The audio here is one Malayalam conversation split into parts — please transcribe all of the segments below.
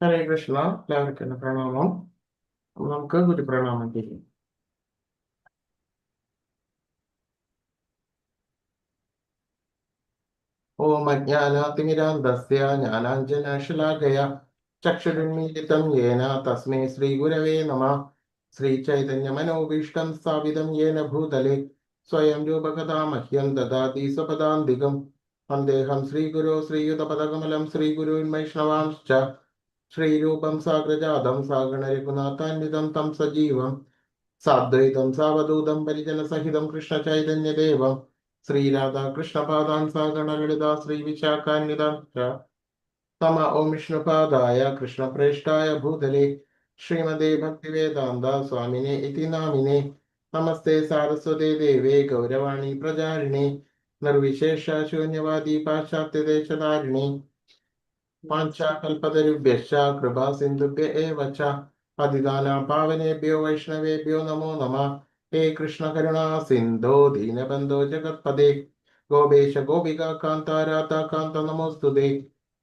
ഹരേ കൃഷ്ണ. എല്ലാവർക്കും എൻ്റെ പ്രണാമം. നമുക്ക് ഗുരുപ്രണാമം ചെയ്യും. ഓം അജ്ഞാനാതിമിരാന്തസ്യ ജ്ഞാനാഞ്ജനശലാകയ ചക്ഷുരുന്മീലിതം യേന തസ്മൈ ശ്രീഗുരവേ നമഃ. ശ്രീചൈതന്യമനോഭീഷ്ടം സ്ഥാപിതം യേന ഭൂതലേ സ്വയം രൂപകഥാ മഹ്യം ദദാതി സ്വപദാന്തികം. വന്ദേഹം ശ്രീഗുരോ ശ്രീയുതപദകമലം ശ്രീഗുരുൻ വൈഷ്ണവാംശ്ച ശ്രീരൂപം സാഗ്രജാതം സാഗണരഘുനാഥാന്വിതം തം സജീവം സാദ്വൈതം സാവധൂതം പരിജനസഹിതം കൃഷ്ണചൈതന്യദേവം ശ്രീരാധാകൃഷ്ണപാദാൻ സാഗണലളിതാ ശ്രീവിശാഖാന്വിതാം തമ ഓം വിഷ്ണുപാദായ കൃഷ്ണപ്രേഷ്ഠായ ഭൂതലേ ശ്രീമതേ ഭക്തിവേദാന്ത സ്വാമിനെ ഇതി നാമിനെ. നമസ്തേ സാരസ്വതേ ദേവേ ഗൗരവാണി പ്രചാരിണേ നിർവിശേഷ ശൂന്യവാദി പാശ്ചാത്യദേശധാരിണേ വാഞ്ചാകൽപതരുഭ്യശ്ച കൃപാ സിന്ധുഭ്യ ഏവ ച പതിതാനാം പാവനേഭ്യോ വൈഷ്ണവേഭ്യോ നമോ നമഃ. ഹേ കൃഷ്ണ കരുണാ സിന്ധോ ദീനബന്ധോ ജഗത്പദേ ഗോപേശ ഗോപികാ കാന്ത രാധാ കാന്ത നമോസ്തുതേ.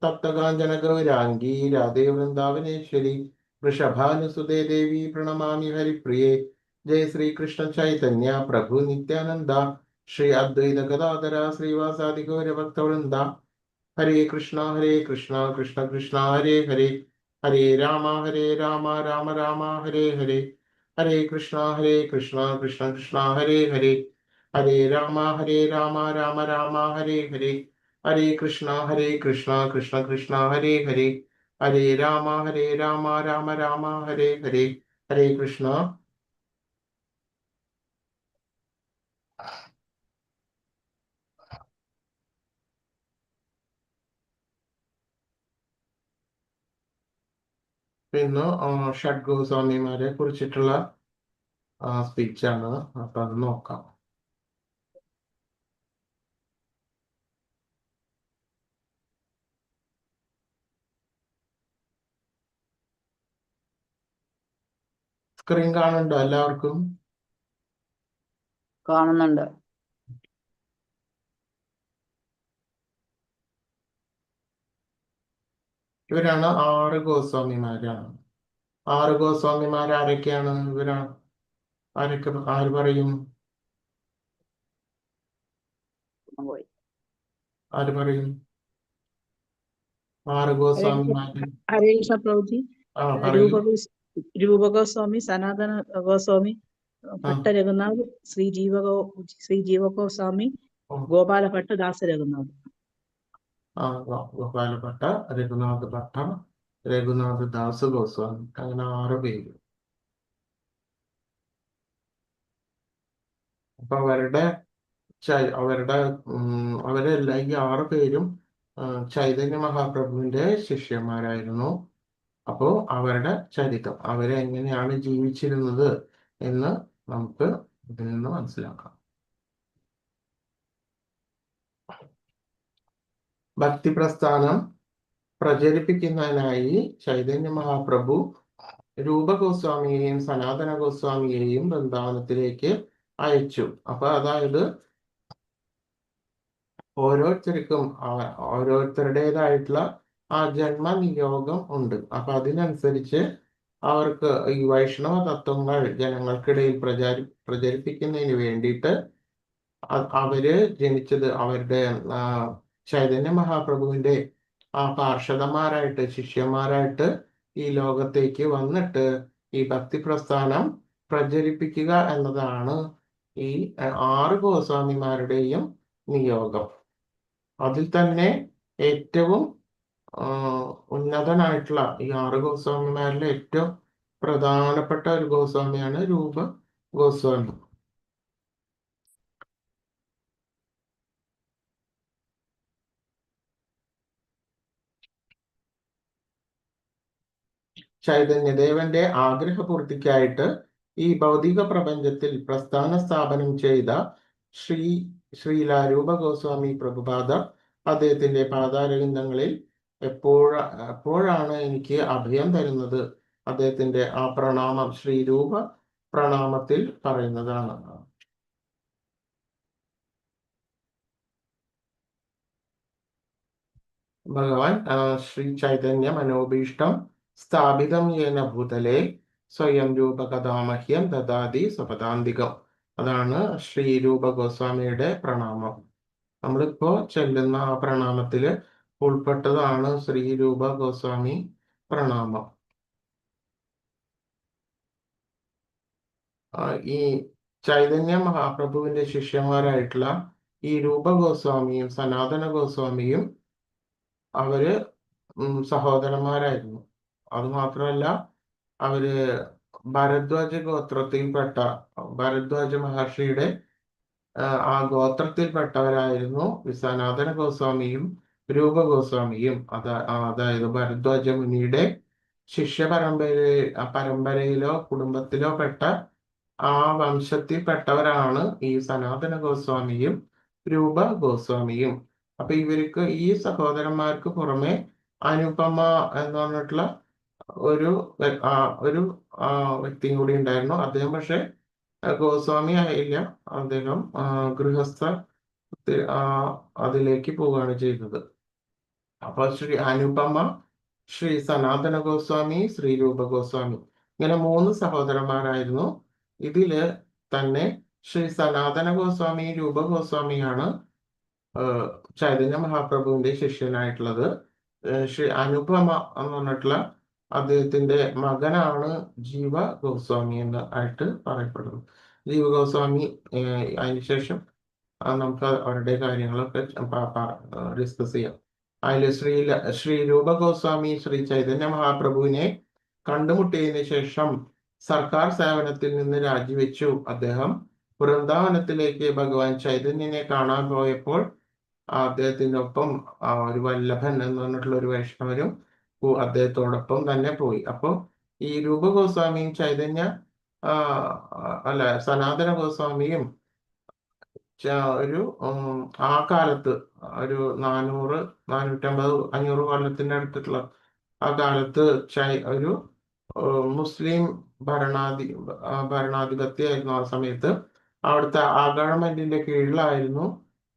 തപ്തകാഞ്ചന ഗൗരാംഗീ രാധേ വൃന്ദാവനേശ്വരി വൃഷഭാനുസുതേ ദേവി പ്രണമാമി ഹരിപ്രിയേ. ജയ ശ്രീകൃഷ്ണ ചൈതന്യ പ്രഭു നിത്യാനന്ദ ശ്രീ അദ്വൈത ഗദാധര ശ്രീവാസാദി ഗൗരഭക്തവൃന്ദ. ഹരേ കൃഷ്ണ കൃഷ്ണ കൃഷ്ണ ഹരേ ഹരേ ഹരേ രാമ രാമ രാമ ഹരേ ഹരേ. ഹരേ കൃഷ്ണ കൃഷ്ണ കൃഷ്ണ ഹരേ ഹരേ ഹരേ രാമ രാമ രാമ ഹരേ ഹരേ. ഹരേ കൃഷ്ണ കൃഷ്ണ കൃഷ്ണ ഹരേ ഹരേ ഹരേ രാമ രാമ രാമ ഹരേ ഹരേ. ഹരേ കൃഷ്ണ. ഇന്ന് ഷഡ്ഗോസ്വാമിമാരെ കുറിച്ചിട്ടുള്ള സ്പീച്ചാണ്. അപ്പൊ അത് നോക്കാം. സ്ക്രീൻ കാണുന്നുണ്ടോ എല്ലാവർക്കും? കാണുന്നുണ്ട്. ഇവരാണ് 6 ഗോസ്വാമിമാരാണ്. 6 ഗോസ്വാമിമാർ ആരൊക്കെയാണ്? ആര് പറയും? ആര് പറയും? 6 ഗോസ്വാമിമാര്. ഹരേ കൃഷ്ണ പ്രഭുജി. രൂപ ഗോസ്വാമി, സനാതന ഗോസ്വാമി, ഭട്ട രഘുനാഥ്, ശ്രീ ജീവ ഗോസ്വാമി, ഗോപാല ഭട്ട, ദാസ രഘുനാഥ്. ഗോപാല ഭട്ട, രഘുനാഥ് ഭട്ട, രഘുനാഥ് ദാസ് ഗോസ്വാമി, അങ്ങനെ 6 പേര്. അപ്പൊ അവരെല്ലാം ഈ 6 പേരും ചൈതന്യ മഹാപ്രഭുവിന്റെ ശിഷ്യന്മാരായിരുന്നു. അപ്പോ അവരുടെ ചരിത്രം, അവരെങ്ങനെയാണ് ജീവിച്ചിരുന്നത് എന്ന് നമുക്ക് ഇതിൽ നിന്ന് മനസ്സിലാക്കാം. ഭക്തിപ്രസ്ഥാനം പ്രചരിപ്പിക്കുന്നതിനായി ചൈതന്യ മഹാപ്രഭു രൂപ ഗോസ്വാമിയെയും സനാതന ഗോസ്വാമിയെയും വൃന്ദാവനത്തിലേക്ക് അയച്ചു. അപ്പൊ അതായത് ഓരോരുത്തർക്കും ഓരോരുത്തരുടേതായിട്ടുള്ള ആ ജന്മനിയോഗം ഉണ്ട്. അപ്പൊ അതിനനുസരിച്ച് അവർക്ക് ഈ വൈഷ്ണവ തത്വങ്ങൾ ജനങ്ങൾക്കിടയിൽ പ്രചരിപ്പിക്കുന്നതിന് വേണ്ടിയിട്ട് അവര് ജനിച്ചത് അവരുടെ ചൈതന്യ മഹാപ്രഭുവിന്റെ പാർഷദന്മാരായിട്ട്, ശിഷ്യന്മാരായിട്ട് ഈ ലോകത്തേക്ക് വന്നിട്ട് ഈ ഭക്തിപ്രസ്ഥാനം പ്രചരിപ്പിക്കുക എന്നതാണ് ഈ 6 ഗോസ്വാമിമാരുടെയും നിയോഗം. അതിൽ തന്നെ ഏറ്റവും ഉന്നതനായിട്ടുള്ള ഈ 6 ഗോസ്വാമിമാരിലെ ഏറ്റവും പ്രധാനപ്പെട്ട ഒരു ഗോസ്വാമിയാണ് രൂപ ഗോസ്വാമി. ചൈതന്യദേവന്റെ ആഗ്രഹപൂർത്തിക്കായിട്ട് ഈ ഭൗതിക പ്രപഞ്ചത്തിൽ പ്രസ്ഥാന സ്ഥാപനം ചെയ്ത ശ്രീല രൂപ ഗോസ്വാമി പ്രഭുപാദ അദ്ദേഹത്തിന്റെ പാദാരവിന്ദങ്ങളിൽ എപ്പോഴാണ് എനിക്ക് അഭയം തരുന്നത്. അദ്ദേഹത്തിന്റെ ആ പ്രണാമം ശ്രീരൂപ പ്രണാമത്തിൽ പറയുന്നതാണ്. ഭഗവാൻ ശ്രീ ചൈതന്യ മനോഭീഷ്ടം സ്ഥാപിതം യേന ഭൂതലേ സ്വയം രൂപകഥാമഹ്യം ദദാതി സ്വപദാന്തികം. അതാണ് ശ്രീരൂപ ഗോസ്വാമിയുടെ പ്രണാമം. നമ്മളിപ്പോ ചെല്ലുന്ന ആ പ്രണാമത്തില് ഉൾപ്പെട്ടതാണ് ശ്രീരൂപ ഗോസ്വാമി പ്രണാമം. ഈ ചൈതന്യ മഹാപ്രഭുവിന്റെ ശിഷ്യന്മാരായിട്ടുള്ള ഈ രൂപ ഗോസ്വാമിയും സനാതന ഗോസ്വാമിയും അവര് സഹോദരന്മാരായിരുന്നു. അത് മാത്രമല്ല, അവര് ഭരദ്വാജ ഗോത്രത്തിൽപ്പെട്ട ഭരദ്വാജ മഹർഷിയുടെ ആ ഗോത്രത്തിൽപ്പെട്ടവരായിരുന്നു സനാതന ഗോസ്വാമിയും രൂപ ഗോസ്വാമിയും. അതായത് ഭരദ്വാജ മുനിയുടെ ശിഷ്യ പരമ്പരയിലോ കുടുംബത്തിലോ പെട്ട ആ വംശത്തിൽപ്പെട്ടവരാണ് ഈ സനാതന ഗോസ്വാമിയും രൂപ ഗോസ്വാമിയും. അപ്പൊ ഇവർക്ക് ഈ സഹോദരന്മാർക്ക് പുറമെ അനുപമ എന്ന് പറഞ്ഞിട്ടുള്ള ഒരു വ്യക്തിയും കൂടി ഉണ്ടായിരുന്നു. അദ്ദേഹം പക്ഷെ ഗോസ്വാമി ആയില്ല. അദ്ദേഹം ഗൃഹസ്ഥ അതിലേക്ക് പോവുകയാണ് ചെയ്തത്. അപ്പൊ ശ്രീ അനുപമ, ശ്രീ സനാതന ഗോസ്വാമി, ശ്രീ രൂപ ഗോസ്വാമി, ഇങ്ങനെ 3 സഹോദരന്മാരായിരുന്നു. ഇതില് തന്നെ ശ്രീ സനാതന ഗോസ്വാമി രൂപ ഗോസ്വാമിയാണ് ചൈതന്യ മഹാപ്രഭുവിന്റെ ശിഷ്യനായിട്ടുള്ളത്. ശ്രീ അനുപമ എന്ന് പറഞ്ഞിട്ടുള്ള അദ്ദേഹത്തിന്റെ മകനാണ് ജീവ ഗോസ്വാമി ആയിട്ട് പറയപ്പെടുന്നത്. ജീവ ഗോസ്വാമി അതിനുശേഷം നമുക്ക് അവരുടെ കാര്യങ്ങളൊക്കെ ഡിസ്കസ് ചെയ്യാം. അതിൽ ശ്രീ രൂപ ഗോസ്വാമി ശ്രീ ചൈതന്യ മഹാപ്രഭുവിനെ കണ്ടുമുട്ടിയതിനു ശേഷം സർക്കാർ സേവനത്തിൽ നിന്ന് രാജിവെച്ചു. അദ്ദേഹം വൃന്ദാവനത്തിലേക്ക് ഭഗവാൻ ചൈതന്യനെ കാണാൻ പോയപ്പോൾ അദ്ദേഹത്തിനൊപ്പം ഒരു വല്ലഭൻ എന്ന് പറഞ്ഞിട്ടുള്ള ഒരു വൈഷ്ണവരും അദ്ദേഹത്തോടൊപ്പം തന്നെ പോയി. അപ്പോൾ ഈ രൂപ ഗോസ്വാമിയും ചൈതന്യ സനാതന ഗോസ്വാമിയും ആ കാലത്ത് ഒരു 400, 450, 500 കൊല്ലത്തിന്റെ അടുത്തുള്ള ആ കാലത്ത് ഒരു മുസ്ലിം ഭരണാധിപത്യമായിരുന്നു ആ സമയത്ത്. അവിടുത്തെ ആ ഗവൺമെന്റിന്റെ കീഴിലായിരുന്നു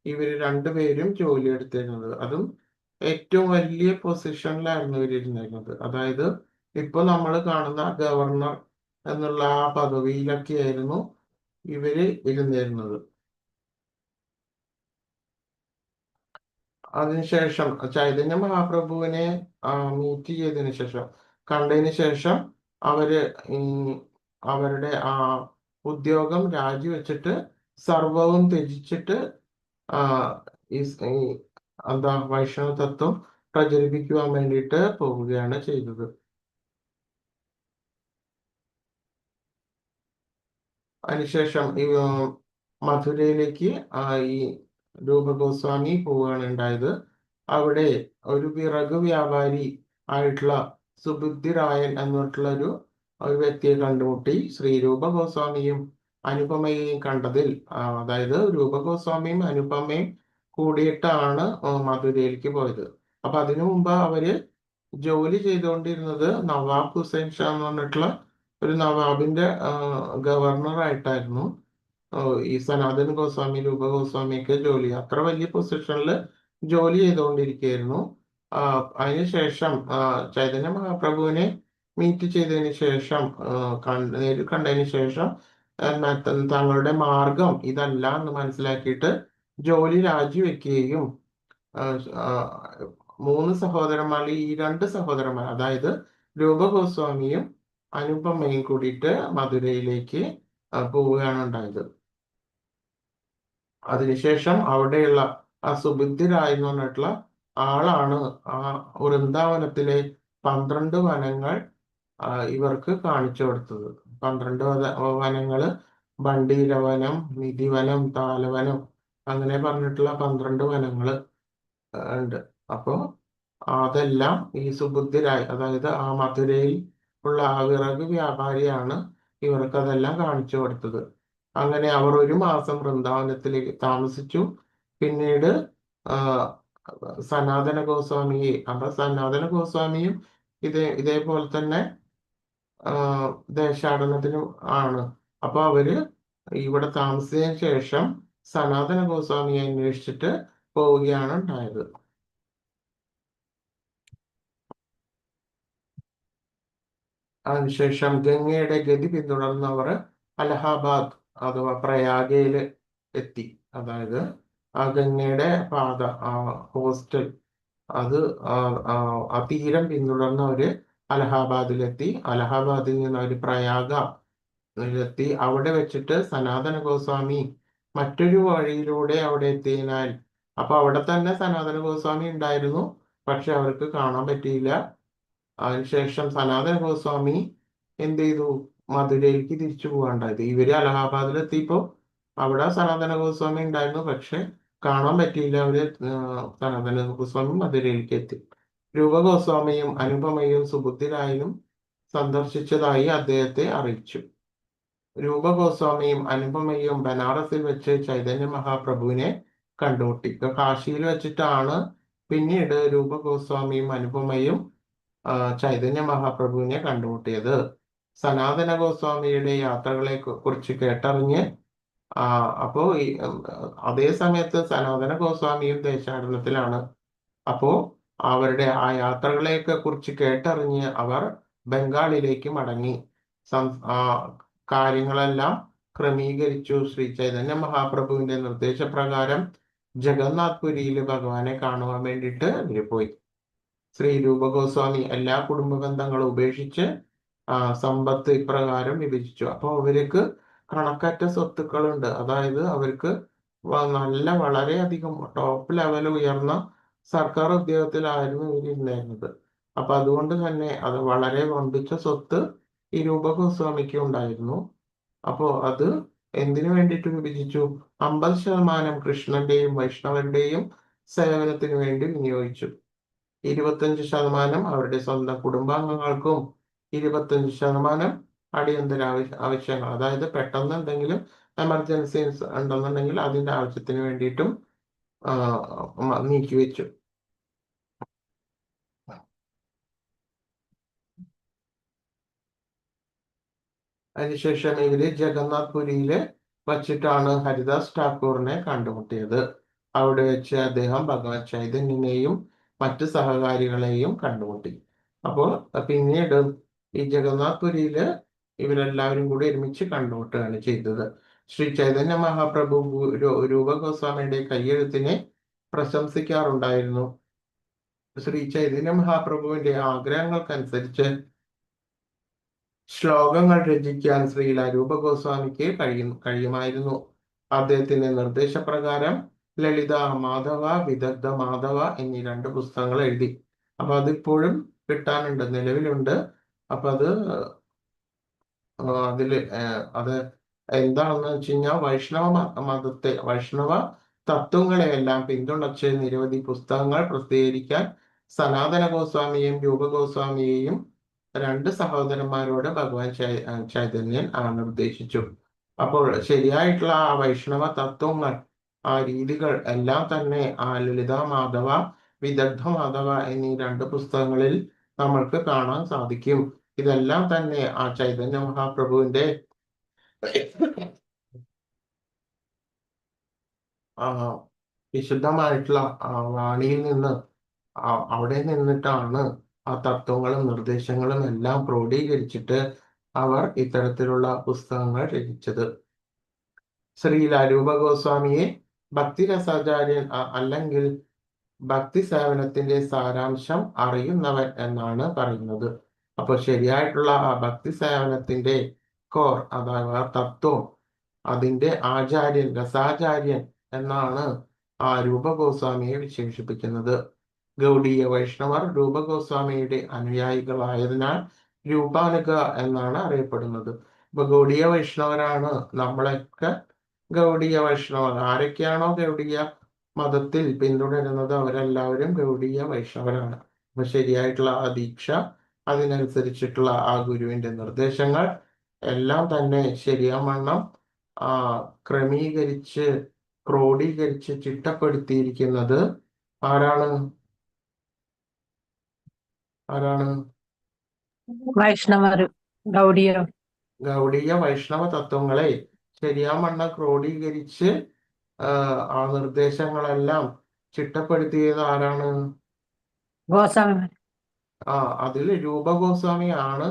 ഇവര് രണ്ടുപേരും ജോലി എടുത്തിരുന്നത്. അതും ഏറ്റവും വലിയ പൊസിഷനിലായിരുന്നു ഇവരിരുന്നിരുന്നത്. അതായത് ഇപ്പൊ നമ്മൾ കാണുന്ന ഗവർണർ എന്നുള്ള ആ പദവിയിലൊക്കെ ആയിരുന്നു ഇവര് ഇരുന്നിരുന്നത്. അതിനുശേഷം ചൈതന്യ മഹാപ്രഭുവിനെ മീറ്റ് ചെയ്തതിനു ശേഷം, കണ്ടതിന് ശേഷം അവരുടെ ആ ഉദ്യോഗം രാജിവെച്ചിട്ട് സർവവും ത്യജിച്ചിട്ട് വൈഷ്ണവ തത്വം പ്രചരിപ്പിക്കുവാൻ വേണ്ടിയിട്ട് പോവുകയാണ് ചെയ്തത്. അതിനുശേഷം ഈ മധുരയിലേക്ക് ഈ രൂപ ഗോസ്വാമി പോവുകയാണ് ഉണ്ടായത്. അവിടെ ഒരു വിറക് വ്യാപാരി ആയിട്ടുള്ള സുബുദ്ധിരായൻ എന്നിട്ടുള്ള ഒരു വ്യക്തിയെ കണ്ടുമുട്ടി. ശ്രീ രൂപ ഗോസ്വാമിയും അനുപമയെയും കണ്ടതിൽ, അതായത് രൂപ ഗോസ്വാമിയും അനുപമയും കൂടിയിട്ടാണ് മധുരയിലേക്ക് പോയത്. അപ്പൊ അതിനു മുമ്പ് അവര് ജോലി ചെയ്തുകൊണ്ടിരുന്നത് നവാബ് ഹുസൈൻ ഷാ എന്ന് പറഞ്ഞിട്ടുള്ള ഒരു നവാബിന്റെ ഗവർണറായിട്ടായിരുന്നു. ഈ സനാതൻ ഗോസ്വാമി രൂപ ഗോസ്വാമിയൊക്കെ അത്ര വലിയ പൊസിഷനിൽ ജോലി ചെയ്തുകൊണ്ടിരിക്കുകയായിരുന്നു. അതിനുശേഷം ചൈതന്യ മഹാപ്രഭുവിനെ മീറ്റ് ചെയ്തതിന് ശേഷം നേരിൽ കണ്ടതിന് ശേഷം തങ്ങളുടെ മാർഗം ഇതല്ല എന്ന് മനസ്സിലാക്കിയിട്ട് ജോലി രാജിവെക്കുകയും 3 സഹോദരന്മാർ, ഈ 2 സഹോദരന്മാർ, അതായത് രൂപ ഗോസ്വാമിയും അനുപമയും കൂടിയിട്ട് മധുരയിലേക്ക് പോവുകയാണ് ഉണ്ടായത്. അതിനുശേഷം അവിടെയുള്ള ആ സുബുദ്ധിരായ് എന്ന് പറഞ്ഞിട്ടുള്ള ആളാണ് ആ വൃന്ദാവനത്തിലെ 12 വനങ്ങൾ ഇവർക്ക് കാണിച്ചു കൊടുത്തത്. 12 വനങ്ങള് ബണ്ടീരവനം, നിധിവനം, താലവനം, അങ്ങനെ പറഞ്ഞിട്ടുള്ള 12 വനങ്ങള് ഉണ്ട്. അപ്പോ അതെല്ലാം ഈ സുബുദ്ധിരായ്, അതായത് ആ മധുരയിൽ ഉള്ള ആ വിറക് വ്യാപാരിയാണ് ഇവർക്ക് അതെല്ലാം കാണിച്ചു കൊടുത്തത്. അങ്ങനെ അവർ 1 മാസം വൃന്ദാവനത്തിലേക്ക് താമസിച്ചു. പിന്നീട് സനാതന ഗോസ്വാമിയും ഇതേപോലെ തന്നെ ദേശാടനത്തിനും ആണ്. അപ്പൊ അവര് ഇവിടെ താമസിച്ചതിന് ശേഷം സനാതന ഗോസ്വാമിയെ അന്വേഷിച്ചിട്ട് 嗯 ， പോവുകയാണ് ഉണ്ടായത്. അതിനുശേഷം ഗംഗയുടെ ഗതി പിന്തുടർന്നവർ അലഹാബാദ് അഥവാ പ്രയാഗയിൽ എത്തി. അതായത് ആ ഗംഗയുടെ പാത, ആ ഹോസ്റ്റൽ, അത് ആ തീരം പിന്തുടർന്നവര് അലഹാബാദിലെത്തി. അലഹാബാദിൽ നിന്ന് അവർ പ്രയാഗിലെത്തി. അവിടെ വെച്ചിട്ട് സനാതന ഗോസ്വാമി മറ്റൊരു വഴിയിലൂടെ അവിടെ എത്തിയതിനാൽ, അപ്പൊ അവിടെ തന്നെ സനാതന ഗോസ്വാമി ഉണ്ടായിരുന്നു, പക്ഷെ അവർക്ക് കാണാൻ പറ്റിയില്ല. അതിനുശേഷം സനാതന ഗോസ്വാമി എന്ത് ചെയ്തു? മധുരയിലേക്ക് തിരിച്ചു പോകാണ്ടായത്. ഇവര് അലഹാബാദിലെത്തിയപ്പോ അവിടെ സനാതന ഗോസ്വാമി ഉണ്ടായിരുന്നു, പക്ഷെ കാണാൻ പറ്റിയില്ല. അവര് സനാതന ഗോസ്വാമി മധുരയിലേക്ക് എത്തി. രൂപ ഗോസ്വാമിയും അനുപമയും സുബുദ്ധിരായനും സന്ദർശിച്ചതായി അദ്ദേഹത്തെ അറിയിച്ചു. രൂപ ഗോസ്വാമിയും അനുപമയും ബനാറസിൽ വെച്ച് ചൈതന്യ മഹാപ്രഭുവിനെ കണ്ടുമുട്ടി. കാശിയിൽ വെച്ചിട്ടാണ് പിന്നീട് രൂപ ഗോസ്വാമിയും അനുപമയും ചൈതന്യ മഹാപ്രഭുവിനെ കണ്ടുമുട്ടിയത്. സനാതന ഗോസ്വാമിയുടെ യാത്രകളെ കുറിച്ച് കേട്ടറിഞ്ഞ് അപ്പോ അതേ സമയത്ത് സനാതന ഗോസ്വാമിയും ദേശാടനത്തിലാണ്. അപ്പോ അവരുടെ ആ യാത്രകളെയൊക്കെ കുറിച്ച് കേട്ടറിഞ്ഞ് അവർ ബംഗാളിലേക്ക് മടങ്ങി. കാര്യങ്ങളെല്ലാം ക്രമീകരിച്ചു. ശ്രീ ചൈതന്യ മഹാപ്രഭുവിന്റെ നിർദ്ദേശപ്രകാരം ജഗന്നാഥ്പുരിയിൽ ഭഗവാനെ കാണുവാൻ വേണ്ടിയിട്ട് അവര് പോയി. ശ്രീ രൂപ ഗോസ്വാമി എല്ലാ കുടുംബ ബന്ധങ്ങളും ഉപേക്ഷിച്ച് സമ്പത്ത് ഇപ്രകാരം വിഭജിച്ചു. അപ്പൊ അവർക്ക് കണക്കറ്റ സ്വത്തുക്കളുണ്ട്. അതായത് അവർക്ക് വളരെയധികം ടോപ്പ് ലെവൽ ഉയർന്ന സർക്കാർ ഉദ്യോഗത്തിലായിരുന്നു ഇവരുണ്ടായിരുന്നത്. അപ്പൊ അതുകൊണ്ട് തന്നെ അത് വളരെ വമ്പിച്ച സ്വത്ത് ഈ രൂപ ഗോസ്വാമിക്ക് ഉണ്ടായിരുന്നു. അപ്പോ അത് എന്തിനു വേണ്ടിയിട്ട് വിഭജിച്ചു? 50% കൃഷ്ണന്റെയും വൈഷ്ണവരുടെയും സേവനത്തിന് വേണ്ടി വിനിയോഗിച്ചു. 25% അവരുടെ സ്വന്തം കുടുംബാംഗങ്ങൾക്കും, 25% അടിയന്തര ആവശ്യങ്ങൾ, അതായത് പെട്ടെന്ന് എന്തെങ്കിലും എമർജൻസീസ് ഉണ്ടെന്നുണ്ടെങ്കിൽ അതിന്റെ ആവശ്യത്തിന് വേണ്ടിയിട്ടും നീക്കിവെച്ചു. അതിനുശേഷം ഇവര് ജഗന്നാഥ്പുരിയില് വച്ചിട്ടാണ് ഹരിദാസ് ഠാക്കൂറിനെ കണ്ടുമുട്ടിയത്. അവിടെ വെച്ച് അദ്ദേഹം ഭഗവാൻ ചൈതന്യനെയും മറ്റ് സഹകാരികളെയും കണ്ടുമുട്ടി. അപ്പോൾ പിന്നീട് ഈ ജഗന്നാഥ്പുരിയില് ഇവരെല്ലാവരും കൂടി ഒരുമിച്ച് കണ്ടുമുട്ടുകയാണ് ചെയ്തത്. ശ്രീ ചൈതന്യ മഹാപ്രഭു രൂപ ഗോസ്വാമിയുടെ കയ്യെഴുത്തിനെ പ്രശംസിക്കാറുണ്ടായിരുന്നു. ശ്രീ ചൈതന്യ മഹാപ്രഭുവിന്റെ ആഗ്രഹങ്ങൾക്കനുസരിച്ച് ശ്ലോകങ്ങൾ രചിക്കാൻ ശ്രീല രൂപ ഗോസ്വാമിക്ക് കഴിയുമായിരുന്നു. അദ്ദേഹത്തിന്റെ നിർദ്ദേശപ്രകാരം ലളിത മാധവ, വിദഗ്ധ മാധവ എന്നീ 2 പുസ്തകങ്ങൾ എഴുതി. അപ്പൊ അതിപ്പോഴും കിട്ടാനുണ്ട്, നിലവിലുണ്ട്. അപ്പൊ അതില് അത് എന്താണെന്ന് വെച്ച് കഴിഞ്ഞാൽ വൈഷ്ണവ മതത്തെ, വൈഷ്ണവ തത്വങ്ങളെയെല്ലാം പിന്തുണച്ച് നിരവധി പുസ്തകങ്ങൾ പ്രസിദ്ധീകരിക്കാൻ സനാതന ഗോസ്വാമിയെയും രൂപ ഗോസ്വാമിയെയും 2 സഹോദരന്മാരോട് ഭഗവാൻ ചൈതന്യൻ നിർദ്ദേശിച്ചു. അപ്പോൾ ശരിയായിട്ടുള്ള ആ വൈഷ്ണവ തത്വങ്ങൾ, ആ രീതികൾ എല്ലാം തന്നെ ആ ലളിത മാധവ, വിദഗ്ധ മാധവ എന്നീ 2 പുസ്തകങ്ങളിൽ നമ്മൾക്ക് കാണാൻ സാധിക്കും. ഇതെല്ലാം തന്നെ ആ ചൈതന്യ മഹാപ്രഭുവിന്റെ വിശുദ്ധമായിട്ടുള്ള വാണിയിൽ നിന്ന്, അവിടെ നിന്നിട്ടാണ് ആ തത്വങ്ങളും നിർദ്ദേശങ്ങളും എല്ലാം ക്രോഡീകരിച്ചിട്ട് അവർ ഇത്തരത്തിലുള്ള പുസ്തകങ്ങൾ രചിച്ചത്. ശ്രീല രൂപ ഗോസ്വാമിയെ ഭക്തിരസാചാര്യൻ അല്ലെങ്കിൽ ഭക്തി സേവനത്തിന്റെ സാരാംശം അറിയുന്നവൻ എന്നാണ് പറയുന്നത്. അപ്പൊ ശരിയായിട്ടുള്ള ആ ഭക്തി സേവനത്തിന്റെ കോർ, അഥവാ തത്വം, അതിന്റെ ആചാര്യൻ, രസാചാര്യൻ എന്നാണ് ആ രൂപ ഗോസ്വാമിയെ വിശേഷിപ്പിക്കുന്നത്. ഗൗഡീയ വൈഷ്ണവർ രൂപ ഗോസ്വാമിയുടെ അനുയായികളായതിനാൽ രൂപാനുഗ എന്നാണ് അറിയപ്പെടുന്നത്. ഇപ്പൊ ഗൗഡീയ വൈഷ്ണവരാണ് നമ്മളൊക്കെ ഗൗഡീയ വൈഷ്ണവർ. ആരൊക്കെയാണോ ഗൗഡീയ മതത്തിൽ പിന്തുടരുന്നത് അവരെല്ലാവരും ഗൗഡീയ വൈഷ്ണവരാണ്. അപ്പൊ ശരിയായിട്ടുള്ള ആ ദീക്ഷ, അതിനനുസരിച്ചിട്ടുള്ള ആ ഗുരുവിന്റെ നിർദ്ദേശങ്ങൾ എല്ലാം തന്നെ ശരിയാവണ്ണം ക്രമീകരിച്ച് ക്രോഡീകരിച്ച് ചിട്ടപ്പെടുത്തിയിരിക്കുന്നത് ആരാണ്? വൈഷ്ണവർ, ഗൗഡീയ വൈഷ്ണവ തത്വങ്ങളെ ശരിയാവണ്ണം ക്രോഡീകരിച്ച് ആ നിർദ്ദേശങ്ങളെല്ലാം ചിട്ടപ്പെടുത്തിയത് ആരാണ്? ഗോസ്വാമി. അതിൽ രൂപ ഗോസ്വാമി ആണ്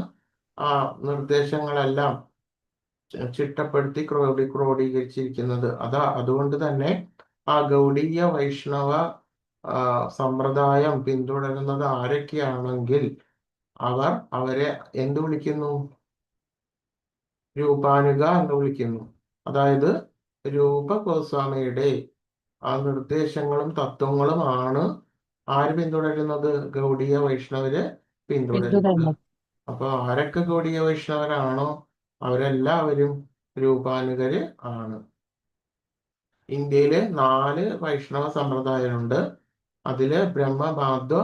ആ നിർദ്ദേശങ്ങളെല്ലാം ചിട്ടപ്പെടുത്തി ക്രോഡീകരിച്ചിരിക്കുന്നത്. അതുകൊണ്ട് തന്നെ ആ ഗൗഡീയ വൈഷ്ണവ സമ്പ്രദായം പിന്തുടരുന്നത് ആരൊക്കെയാണെങ്കിൽ അവരെ എന്ത് വിളിക്കുന്നു? രൂപാനുഗ എന്ന് വിളിക്കുന്നു. അതായത് രൂപ ഗോസ്വാമിയുടെ ആ നിർദ്ദേശങ്ങളും തത്വങ്ങളും ആണ് ആര് പിന്തുടരുന്നത്? ഗൗഡീയ വൈഷ്ണവര് പിന്തുടരുന്നത്. അപ്പൊ ആരൊക്കെ ഗൗഡീയ വൈഷ്ണവരാണോ അവരെല്ലാവരും രൂപാനുഗര് ആണ്. ഇന്ത്യയില് 4 വൈഷ്ണവ സമ്പ്രദായമുണ്ട്. അതില് ബ്രഹ്മമാധ്വ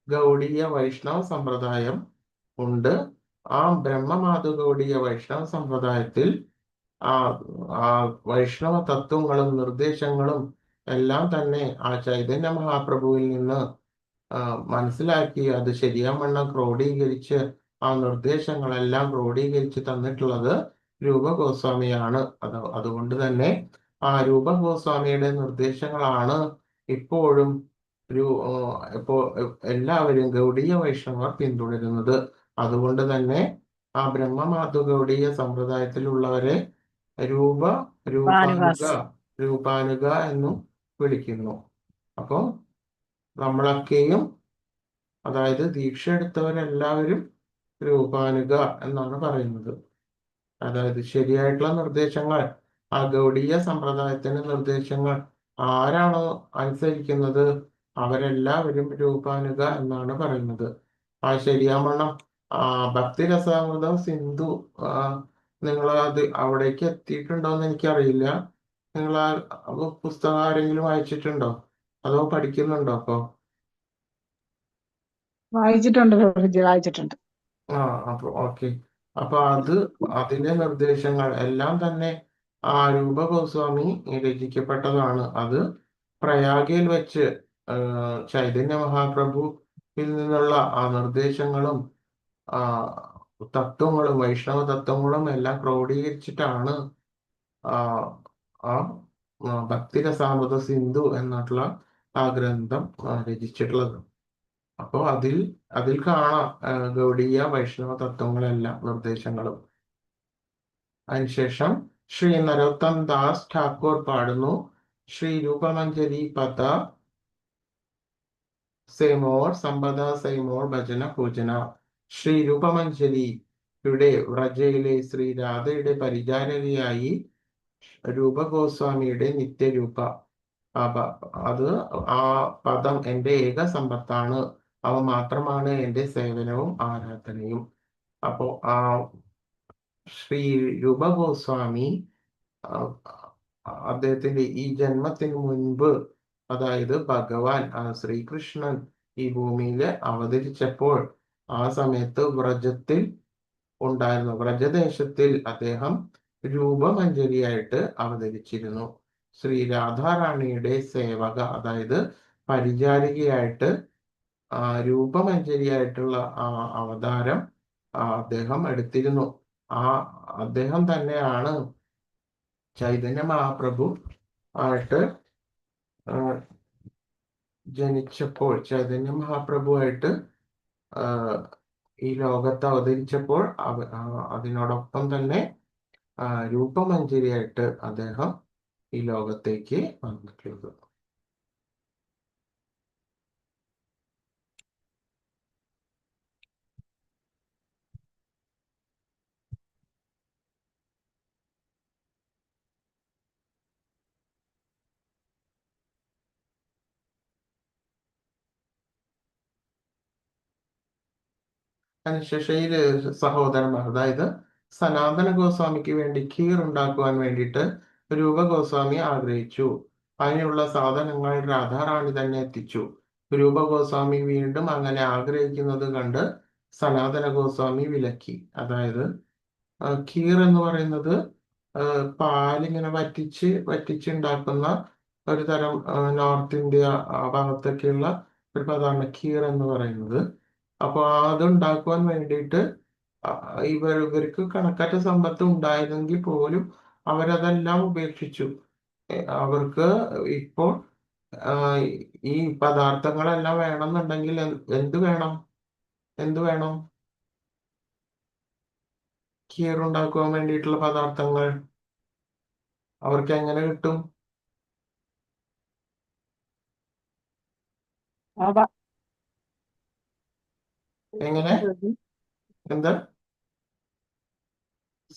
ഗൗഡീയ വൈഷ്ണവ സമ്പ്രദായം ഉണ്ട്. ആ ബ്രഹ്മമാധ്വ ഗൗഡീയ വൈഷ്ണവ സമ്പ്രദായത്തിൽ ആ ആ വൈഷ്ണവ തത്വങ്ങളും നിർദ്ദേശങ്ങളും എല്ലാം തന്നെ ആ ചൈതന്യ മഹാപ്രഭുവിൽ നിന്ന് മനസ്സിലാക്കി അത് ശരിയാവണ്ണം ക്രോഡീകരിച്ച് ആ നിർദ്ദേശങ്ങളെല്ലാം ക്രോഡീകരിച്ച് തന്നിട്ടുള്ളത് രൂപ ഗോസ്വാമിയാണ്. അതുകൊണ്ട് തന്നെ ആ രൂപ ഗോസ്വാമിയുടെ നിർദ്ദേശങ്ങളാണ് ഇപ്പോഴും എല്ലാവരും ഗൗഡീയ വൈഷ്ണവർ പിന്തുടരുന്നത്. അതുകൊണ്ട് തന്നെ ആ ബ്രഹ്മമാധു ഗൗഡീയ സമ്പ്രദായത്തിലുള്ളവരെ രൂപാനുഗ എന്നും വിളിക്കുന്നു. അപ്പോൾ നമ്മളൊക്കെയും, അതായത് ദീക്ഷ എടുത്തവരെല്ലാവരും രൂപാനുഗ എന്നാണ് പറയുന്നത്. അതായത് ശരിയായിട്ടുള്ള നിർദ്ദേശങ്ങൾ, ആ ഗൗഡീയ സമ്പ്രദായത്തിന്റെ നിർദ്ദേശങ്ങൾ ആരാണോ അനുസരിക്കുന്നത് അവരെല്ലാവരും രൂപാനുഗ എന്നാണ് പറയുന്നത്. ആ ശരിയാവണ്ണം ഭക്തിരസാമൃതം സിന്ധു നിങ്ങൾ അവിടേക്ക് എത്തിയിട്ടുണ്ടോ എന്ന് എനിക്കറിയില്ല. നിങ്ങൾ ആ പുസ്തകം ആരെങ്കിലും വായിച്ചിട്ടുണ്ടോ അതോ പഠിക്കുന്നുണ്ടോ? വായിച്ചിട്ടുണ്ട്. അപ്പൊ ഓക്കെ. അപ്പൊ അതിന്റെ നിർദ്ദേശങ്ങൾ എല്ലാം തന്നെ ആ രൂപ ഗോസ്വാമി രചിക്കപ്പെട്ടതാണ്. അത് പ്രയാഗയിൽ വെച്ച് ചൈതന്യ മഹാപ്രഭുവിൽ നിന്നുള്ള ആ നിർദ്ദേശങ്ങളും തത്വങ്ങളും വൈഷ്ണവ തത്വങ്ങളും എല്ലാം ക്രോഡീകരിച്ചിട്ടാണ് ആ ഭക്തിരസാമൃത സിന്ധു എന്നുള്ള ആ ഗ്രന്ഥം രചിച്ചിട്ടുള്ളത്. അപ്പോൾ അതിൽ കാണാം ഗൗഡീയ വൈഷ്ണവ തത്വങ്ങളെല്ലാം നിർദ്ദേശങ്ങളും. അതിനുശേഷം ശ്രീ നരോത്തം ദാസ് ഠാക്കൂർ പാടുന്നു: ശ്രീ രൂപമഞ്ജരി പദ സേമോർ സമ്പദ സൈമോർ ഭജന പൂജന. ശ്രീ രൂപമഞ്ജരിയുടെ വ്രജയിലെ ശ്രീ രാധയുടെ പരിചാരകയായി രൂപ ഗോസ്വാമിയുടെ നിത്യരൂപ. അത് ആ പദം എൻ്റെ ഏക സമ്പത്താണ്. അവ മാത്രമാണ് എൻ്റെ സേവനവും ആരാധനയും. അപ്പോ ശ്രീ രൂപ ഗോസ്വാമി അദ്ദേഹത്തിന്റെ ഈ ജന്മത്തിന് മുൻപ്, അതായത് ഭഗവാൻ ശ്രീകൃഷ്ണൻ ഈ ഭൂമിയിൽ അവതരിച്ചപ്പോൾ ആ സമയത്ത് വ്രജത്തിൽ ഉണ്ടായിരുന്നു. വ്രജദേശത്തിൽ അദ്ദേഹം രൂപമഞ്ജരിയായിട്ട് അവതരിച്ചിരുന്നു. ശ്രീ രാധാറാണിയുടെ സേവക, അതായത് പരിചാരികയായിട്ട് രൂപമഞ്ജരിയായിട്ടുള്ള അവതാരം അദ്ദേഹം എടുത്തിരുന്നു. അദ്ദേഹം തന്നെയാണ് ചൈതന്യ മഹാപ്രഭു ആയിട്ട് ജനിച്ചപ്പോൾ, ചൈതന്യ മഹാപ്രഭു ആയിട്ട് ഈ ലോകത്ത് അവതരിച്ചപ്പോൾ അതിനോടൊപ്പം തന്നെ രൂപമഞ്ജരിയായിട്ട് അദ്ദേഹം ഈ ലോകത്തേക്ക് വന്നിട്ടുള്ളത്. അതിനുശേഷം സഹോദരന്മാർ, അതായത് സനാതന ഗോസ്വാമിക്ക് വേണ്ടി ഖീർ ഉണ്ടാക്കുവാൻ വേണ്ടിയിട്ട് രൂപ ഗോസ്വാമി ആഗ്രഹിച്ചു. അതിനുള്ള സാധനങ്ങൾ രാധാറാണി തന്നെ എത്തിച്ചു. രൂപ ഗോസ്വാമി വീണ്ടും അങ്ങനെ ആഗ്രഹിക്കുന്നത് കണ്ട് സനാതന ഗോസ്വാമി വിലക്കി. അതായത് ഖീർ എന്ന് പറയുന്നത് പാലിങ്ങനെ വറ്റിച്ചുണ്ടാക്കുന്ന ഒരു തരം നോർത്ത് ഇന്ത്യ ഭാഗത്തൊക്കെയുള്ള ഒരു പദമാണ് ഖീർ എന്ന് പറയുന്നത്. അപ്പൊ അതുണ്ടാക്കുവാൻ വേണ്ടിയിട്ട് ഇവർക്ക് കണക്കറ്റ സമ്പത്ത് ഉണ്ടായിരുന്നെങ്കിൽ പോലും അവരതെല്ലാം ഉപേക്ഷിച്ചു. അവർക്ക് ഇപ്പോൾ ഈ പദാർത്ഥങ്ങളെല്ലാം വേണമെന്നുണ്ടെങ്കിൽ എന്ത് വേണം? കീർ ഉണ്ടാക്കുവാൻ വേണ്ടിയിട്ടുള്ള പദാർത്ഥങ്ങൾ അവർക്ക് എങ്ങനെ കിട്ടും? എങ്ങനെ? എന്താ?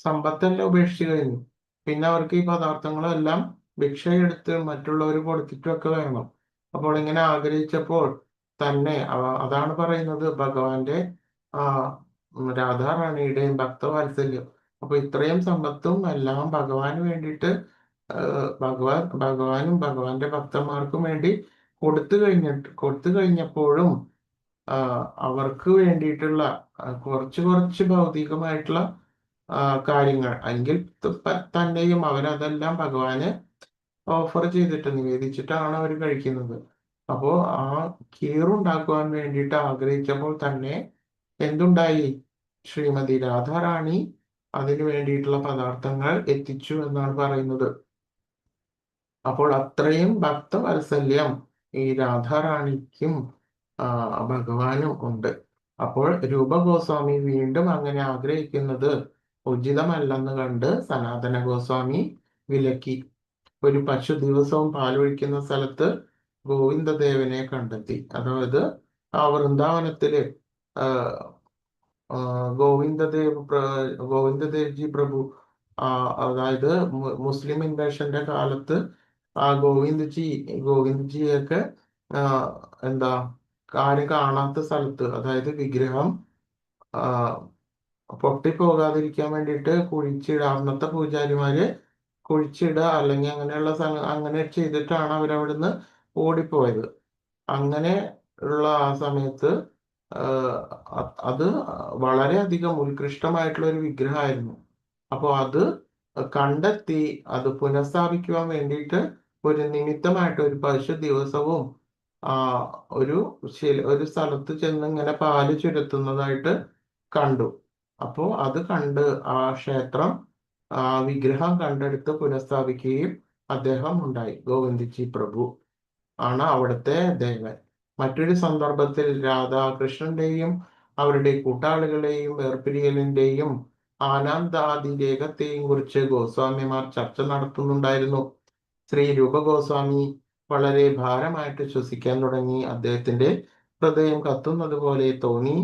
സമ്പത്തെല്ലാം ഉപേക്ഷിച്ച് കഴിഞ്ഞു. പിന്നെ അവർക്ക് ഈ പദാർത്ഥങ്ങളെല്ലാം ഭിക്ഷയെടുത്ത് മറ്റുള്ളവർ കൊടുത്തിട്ടൊക്കെ വേണം. അപ്പോൾ ഇങ്ങനെ ആഗ്രഹിച്ചപ്പോൾ തന്നെ അതാണ് പറയുന്നത് ഭഗവാന്റെ ആ രാധാറാണിയുടെയും ഭക്തവാത്സല്യം. അപ്പൊ ഇത്രയും സമ്പത്തും എല്ലാം ഭഗവാന് വേണ്ടിയിട്ട് ഭഗവാനും ഭഗവാന്റെ ഭക്തന്മാർക്കും വേണ്ടി കൊടുത്തു കഴിഞ്ഞപ്പോഴും അവർക്ക് വേണ്ടിയിട്ടുള്ള കുറച്ച് കുറച്ച് ഭൗതികമായിട്ടുള്ള കാര്യങ്ങൾ എങ്കിൽ തന്നെയും അവരതെല്ലാം ഭഗവാന് ഓഫർ ചെയ്തിട്ട് നിവേദിച്ചിട്ടാണ് അവർ കഴിക്കുന്നത്. അപ്പോ ആ കീറുണ്ടാക്കുവാൻ വേണ്ടിയിട്ട് ആഗ്രഹിച്ചപ്പോൾ തന്നെ എന്തുണ്ടായി? ശ്രീമതി രാധാറാണി അതിനു വേണ്ടിയിട്ടുള്ള പദാർത്ഥങ്ങൾ എത്തിച്ചു എന്നാണ് പറയുന്നത്. അപ്പോൾ അത്രയും ഭക്തവാത്സല്യം ഈ രാധാറാണിക്കും ഭഗവാനും ഉണ്ട്. അപ്പോൾ രൂപഗോസ്വാമി വീണ്ടും അങ്ങനെ ആഗ്രഹിക്കുന്നത് ഉചിതമല്ലെന്ന് കണ്ട് സനാതന ഗോസ്വാമി വിലക്കി. ഒരു പശു ദിവസവും പാലൊഴിക്കുന്ന സ്ഥലത്ത് ഗോവിന്ദദേവനെ കണ്ടെത്തി. അതായത് ആ വൃന്ദാവനത്തില് ഗോവിന്ദദേവ് ജി പ്രഭു അതായത് മുസ്ലിം ഇൻവേഷന്റെ കാലത്ത് ആ ഗോവിന്ദ്ജിയൊക്കെ എന്താ ആരും കാണാത്ത സ്ഥലത്ത്, അതായത് വിഗ്രഹം പൊട്ടിപ്പോകാതിരിക്കാൻ വേണ്ടിയിട്ട് കുഴിച്ചിടുക. അന്നത്തെ പൂജാരിമാര് കുഴിച്ചിടുക അല്ലെങ്കിൽ അങ്ങനെയുള്ള അങ്ങനെ ചെയ്തിട്ടാണ് അവരവിടുന്ന് ഓടിപ്പോയത്. അങ്ങനെ ഉള്ള ആ സമയത്ത് അത് വളരെയധികം ഉത്കൃഷ്ടമായിട്ടുള്ള ഒരു വിഗ്രഹമായിരുന്നു. അപ്പോൾ അത് കണ്ടെത്തി അത് പുനഃസ്ഥാപിക്കുവാൻ വേണ്ടിയിട്ട് ഒരു നിമിത്തമായിട്ട് ഒരു പശു ദിവസവും ഒരു സ്ഥലത്ത് ചെന്ന് ഇങ്ങനെ പാല് ചുരത്തുന്നതായിട്ട് കണ്ടു. അപ്പോ അത് കണ്ട് ആ ക്ഷേത്രം വിഗ്രഹം കണ്ടെടുത്ത് പുനഃസ്ഥാപിക്കുകയും അദ്ദേഹം ഉണ്ടായി. ഗോവിന്ദജി പ്രഭു ആണ് അവിടുത്തെ ദേവൻ. മറ്റൊരു സന്ദർഭത്തിൽ രാധാകൃഷ്ണന്റെയും അവരുടെ കൂട്ടാളികളെയും വേർപിരിയലിന്റെയും ആനന്ദാതിരേകത്തെയും കുറിച്ച് ഗോസ്വാമിമാർ ചർച്ച നടത്തുന്നുണ്ടായിരുന്നു. ശ്രീ രൂപഗോസ്വാമി വളരെ ഭാരമായിട്ട് ശ്വസിക്കാൻ തുടങ്ങി. അദ്ദേഹത്തിന്റെ ഹൃദയം കത്തുന്നത് പോലെ തോന്നി.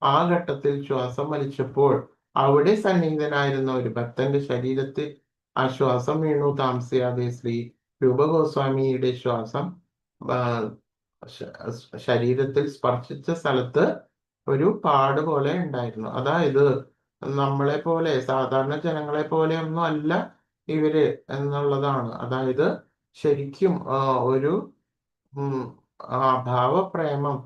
ആ ഘട്ടത്തിൽ ശ്വാസം വലിച്ചപ്പോൾ അവിടെ സന്നിഹിതനായിരുന്ന ഒരു ഭക്തന്റെ ശരീരത്തിൽ ആ ശ്വാസം വീണു. താമസിയാതെ ശ്രീ രൂപഗോസ്വാമിയുടെ ശ്വാസം ശരീരത്തിൽ സ്പർശിച്ച സ്ഥലത്ത് ഒരു പാട് പോലെ ഉണ്ടായിരുന്നു. അതായത് നമ്മളെ പോലെ സാധാരണ ജനങ്ങളെ പോലെ ഒന്നും അല്ല ഇവര് എന്നുള്ളതാണ്. അതായത് ശരിക്കും ഒരു ഭാവപ്രേമം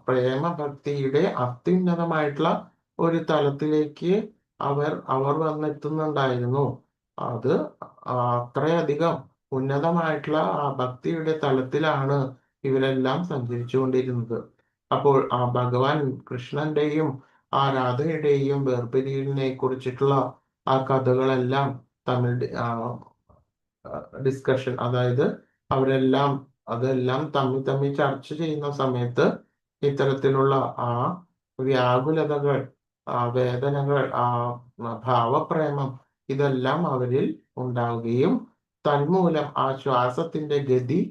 പ്രേമഭക്തിയുടെ അത്യുന്നതമായിട്ടുള്ള ഒരു തലത്തിലേക്ക് അവർ വന്നെത്തുന്നുണ്ടായിരുന്നു. അത് അത്രയധികം ഉന്നതമായിട്ടുള്ള ആ ഭക്തിയുടെ തലത്തിലാണ് ഇവരെല്ലാം സഞ്ചരിച്ചുകൊണ്ടിരുന്നത്. അപ്പോൾ ആ ഭഗവാൻ കൃഷ്ണന്റെയും ആ രാധയുടെയും വേർപിരിയലിനെ കുറിച്ചിട്ടുള്ള ആ കഥകളെല്ലാം തമ്മിൽ ഡിസ്കഷൻ, അതായത് അതെല്ലാം തമ്മിൽ ചർച്ച ചെയ്യുന്ന സമയത്ത് ഇത്തരത്തിലുള്ള ആ വ്യാകുലതകൾ, ആ വേദനകൾ, ആ ഭാവപ്രേമം ഇതെല്ലാം അവരിൽ ഉണ്ടാവുകയും തന്മൂലം ആ ശ്വാസത്തിന്റെ ഗതി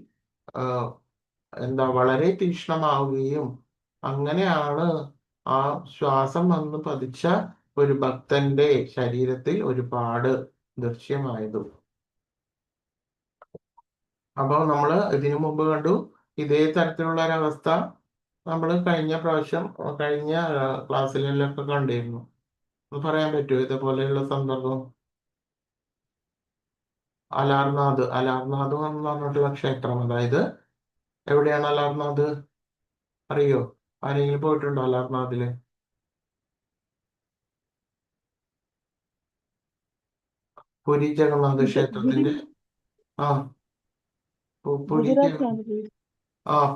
വളരെ തീക്ഷ്ണമാവുകയും അങ്ങനെയാണ് ആ ശ്വാസം വന്ന് പതിച്ച ഒരു ഭക്തന്റെ ശരീരത്തിൽ ഒരു പാട് ദൃശ്യമായത്. അപ്പോൾ നമ്മൾ ഇതിനു മുമ്പ് കണ്ടു ഇതേ തരത്തിലുള്ള ഒരവസ്ഥ നമ്മൾ കഴിഞ്ഞ ക്ലാസ്സിലൊക്കെ കണ്ടിരുന്നു. പറയാൻ പറ്റുമോ ഇതേപോലെയുള്ള സന്ദർഭം? അലാർനാഥ് എന്ന് പറഞ്ഞിട്ടുള്ള ക്ഷേത്രം, അതായത് എവിടെയാണ് അലാർനാഥ് അറിയോ? ആരെങ്കിലും പോയിട്ടുണ്ടോ അലാർനാഥില്? പുരി ജഗന്നാഥ ക്ഷേത്രത്തിന്റെ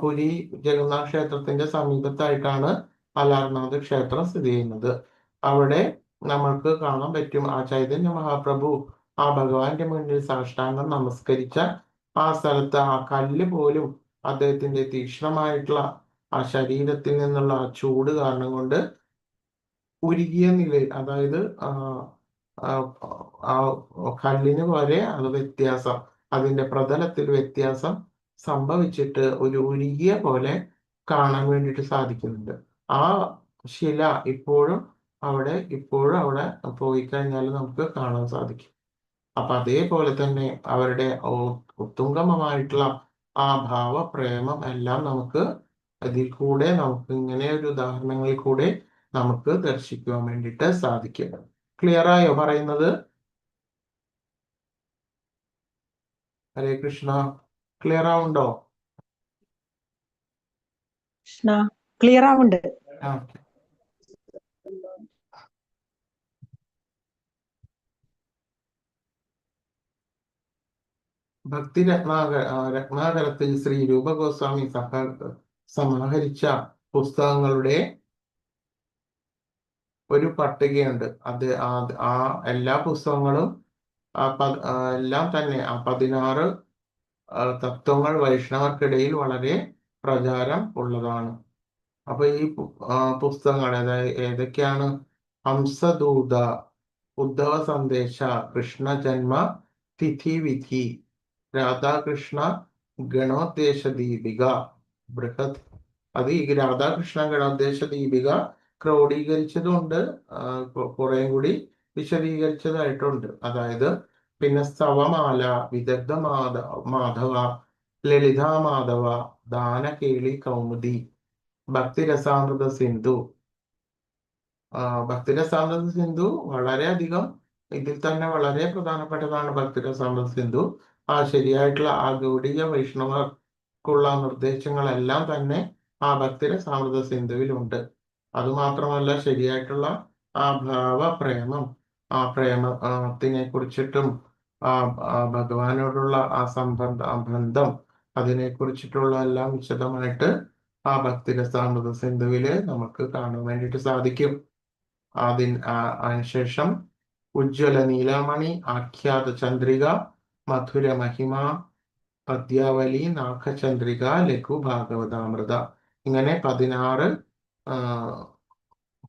പുരി ജഗന്നാഥ ക്ഷേത്രത്തിന്റെ സമീപത്തായിട്ടാണ് അലാർനാഥ് ക്ഷേത്രം സ്ഥിതി ചെയ്യുന്നത്. അവിടെ നമ്മൾക്ക് കാണാൻ പറ്റും ആ ചൈതന്യ മഹാപ്രഭു ആ ഭഗവാന്റെ മുന്നിൽ സാഷ്ടാംഗം നമസ്കരിച്ച ആ സ്ഥലത്ത് ആ കല്ല് പോലും അദ്ദേഹത്തിന്റെ തീക്ഷ്ണമായിട്ടുള്ള ആ ശരീരത്തിൽ നിന്നുള്ള ആ ചൂട് കാരണം കൊണ്ട് ഉരുകിയ നിലയിൽ, അതായത് ആ, ആ കല്ലിന് പോലെ അത് വ്യത്യാസം, അതിന്റെ പ്രതലത്തിൽ വ്യത്യാസം സംഭവിച്ചിട്ട് ഒരു ഉരുകിയ പോലെ കാണാൻ വേണ്ടിയിട്ട് സാധിക്കുന്നുണ്ട്. ആ ശില ഇപ്പോഴും അവിടെ പോയി കഴിഞ്ഞാൽ നമുക്ക് കാണാൻ സാധിക്കും. അപ്പൊ അതേപോലെ തന്നെ അവരുടെ ഉത്തുംഗമമായിട്ടുള്ള ആ ഭാവപ്രേമം എല്ലാം നമുക്ക് അതിൽ കൂടെ നമുക്ക് ഇങ്ങനെ ഒരു ഉദാഹരണങ്ങളിൽ കൂടെ നമുക്ക് ദർശിക്കുവാൻ വേണ്ടിയിട്ട് സാധിക്കും. ക്ലിയർ ആയോ പറയുന്നത്? ഹരേ കൃഷ്ണ. ക്ലിയർ ആവുണ്ടോ? കൃഷ്ണ ക്ലിയർ ആവുണ്ട്. ഭക്തി രത്നാകരത്തിൽ ശ്രീ രൂപഗോസ്വാമി സമാഹരിച്ച പുസ്തകങ്ങളുടെ ഒരു പട്ടികയുണ്ട്. അത് ആ എല്ലാ പുസ്തകങ്ങളും എല്ലാം തന്നെ ആ 16 തത്വങ്ങൾ വൈഷ്ണവർക്കിടയിൽ വളരെ പ്രചാരം ഉള്ളതാണ്. അപ്പൊ ഈ പുസ്തകങ്ങൾ ഏതൊക്കെയാണ്? ഹംസദൂത, ഉദ്ധവ സന്ദേശ, കൃഷ്ണ ജന്മ തിഥി വിധി, രാധാകൃഷ്ണ ഗണോദ്ദേശ ദീപിക, ബൃഹത്. അത് ഈ രാധാകൃഷ്ണ ഗണോദ്ദേശ ദീപിക ക്രോഡീകരിച്ചതുകൊണ്ട് കുറെ കൂടി വിശദീകരിച്ചതായിട്ടുണ്ട്. അതായത് പിന്നെ സ്തവമാല, വിദഗ്ധ മാധവ, ലളിതാ മാധവ, ദാനകേളി കൗമുദി, ഭക്തിരസാമൃത സിന്ധു. ഭക്തിരസാമൃത സിന്ധു വളരെയധികം, ഇതിൽ തന്നെ വളരെ പ്രധാനപ്പെട്ടതാണ് ഭക്തിരസാമൃത സിന്ധു. ശരിയായിട്ടുള്ള ആ ഗൗഡീയ വൈഷ്ണവർക്കുള്ള നിർദ്ദേശങ്ങളെല്ലാം തന്നെ ആ ഭക്തിരസാമൃത സിന്ധുവിലുണ്ട്. അതുമാത്രമല്ല, ശരിയായിട്ടുള്ള ആ ഭാവപ്രേമം, ആ പ്രേമത്തിനെ കുറിച്ചിട്ടും ഭഗവാനോടുള്ള ആ ബന്ധം, അതിനെ കുറിച്ചിട്ടുള്ള എല്ലാം വിശദമായിട്ട് ആ ഭക്തിരസാമൃത സിന്ധുവില് നമുക്ക് കാണാൻ വേണ്ടിയിട്ട് സാധിക്കും. അതിനുശേഷം ഉജ്ജ്വല നീലാമണി, ആഖ്യാത ചന്ദ്രിക, മധുര മഹിമ, പദ്യാവലി, നാഗചന്ദ്രിക, ലഘു ഭാഗവതാമൃത, ഇങ്ങനെ 16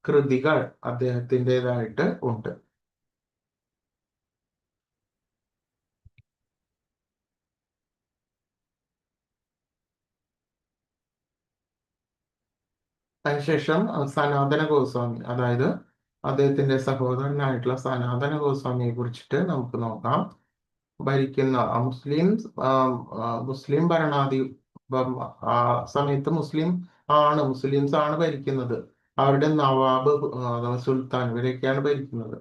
കൃതികൾ അദ്ദേഹത്തിൻ്റെതായിട്ട് ഉണ്ട്. അതിനുശേഷം സനാതന ഗോസ്വാമി, അതായത് അദ്ദേഹത്തിന്റെ സഹോദരനായിട്ടുള്ള സനാതന ഗോസ്വാമിയെ കുറിച്ചിട്ട് നമുക്ക് നോക്കാം. ഭരിക്കുന്ന മുസ്ലിം ഭരണാധി ആ സമയത്ത് മുസ്ലിംസ് ആണ് ഭരിക്കുന്നത്. അവരുടെ നവാബ്, സുൽത്താൻ, ഇവരൊക്കെയാണ് ഭരിക്കുന്നത്.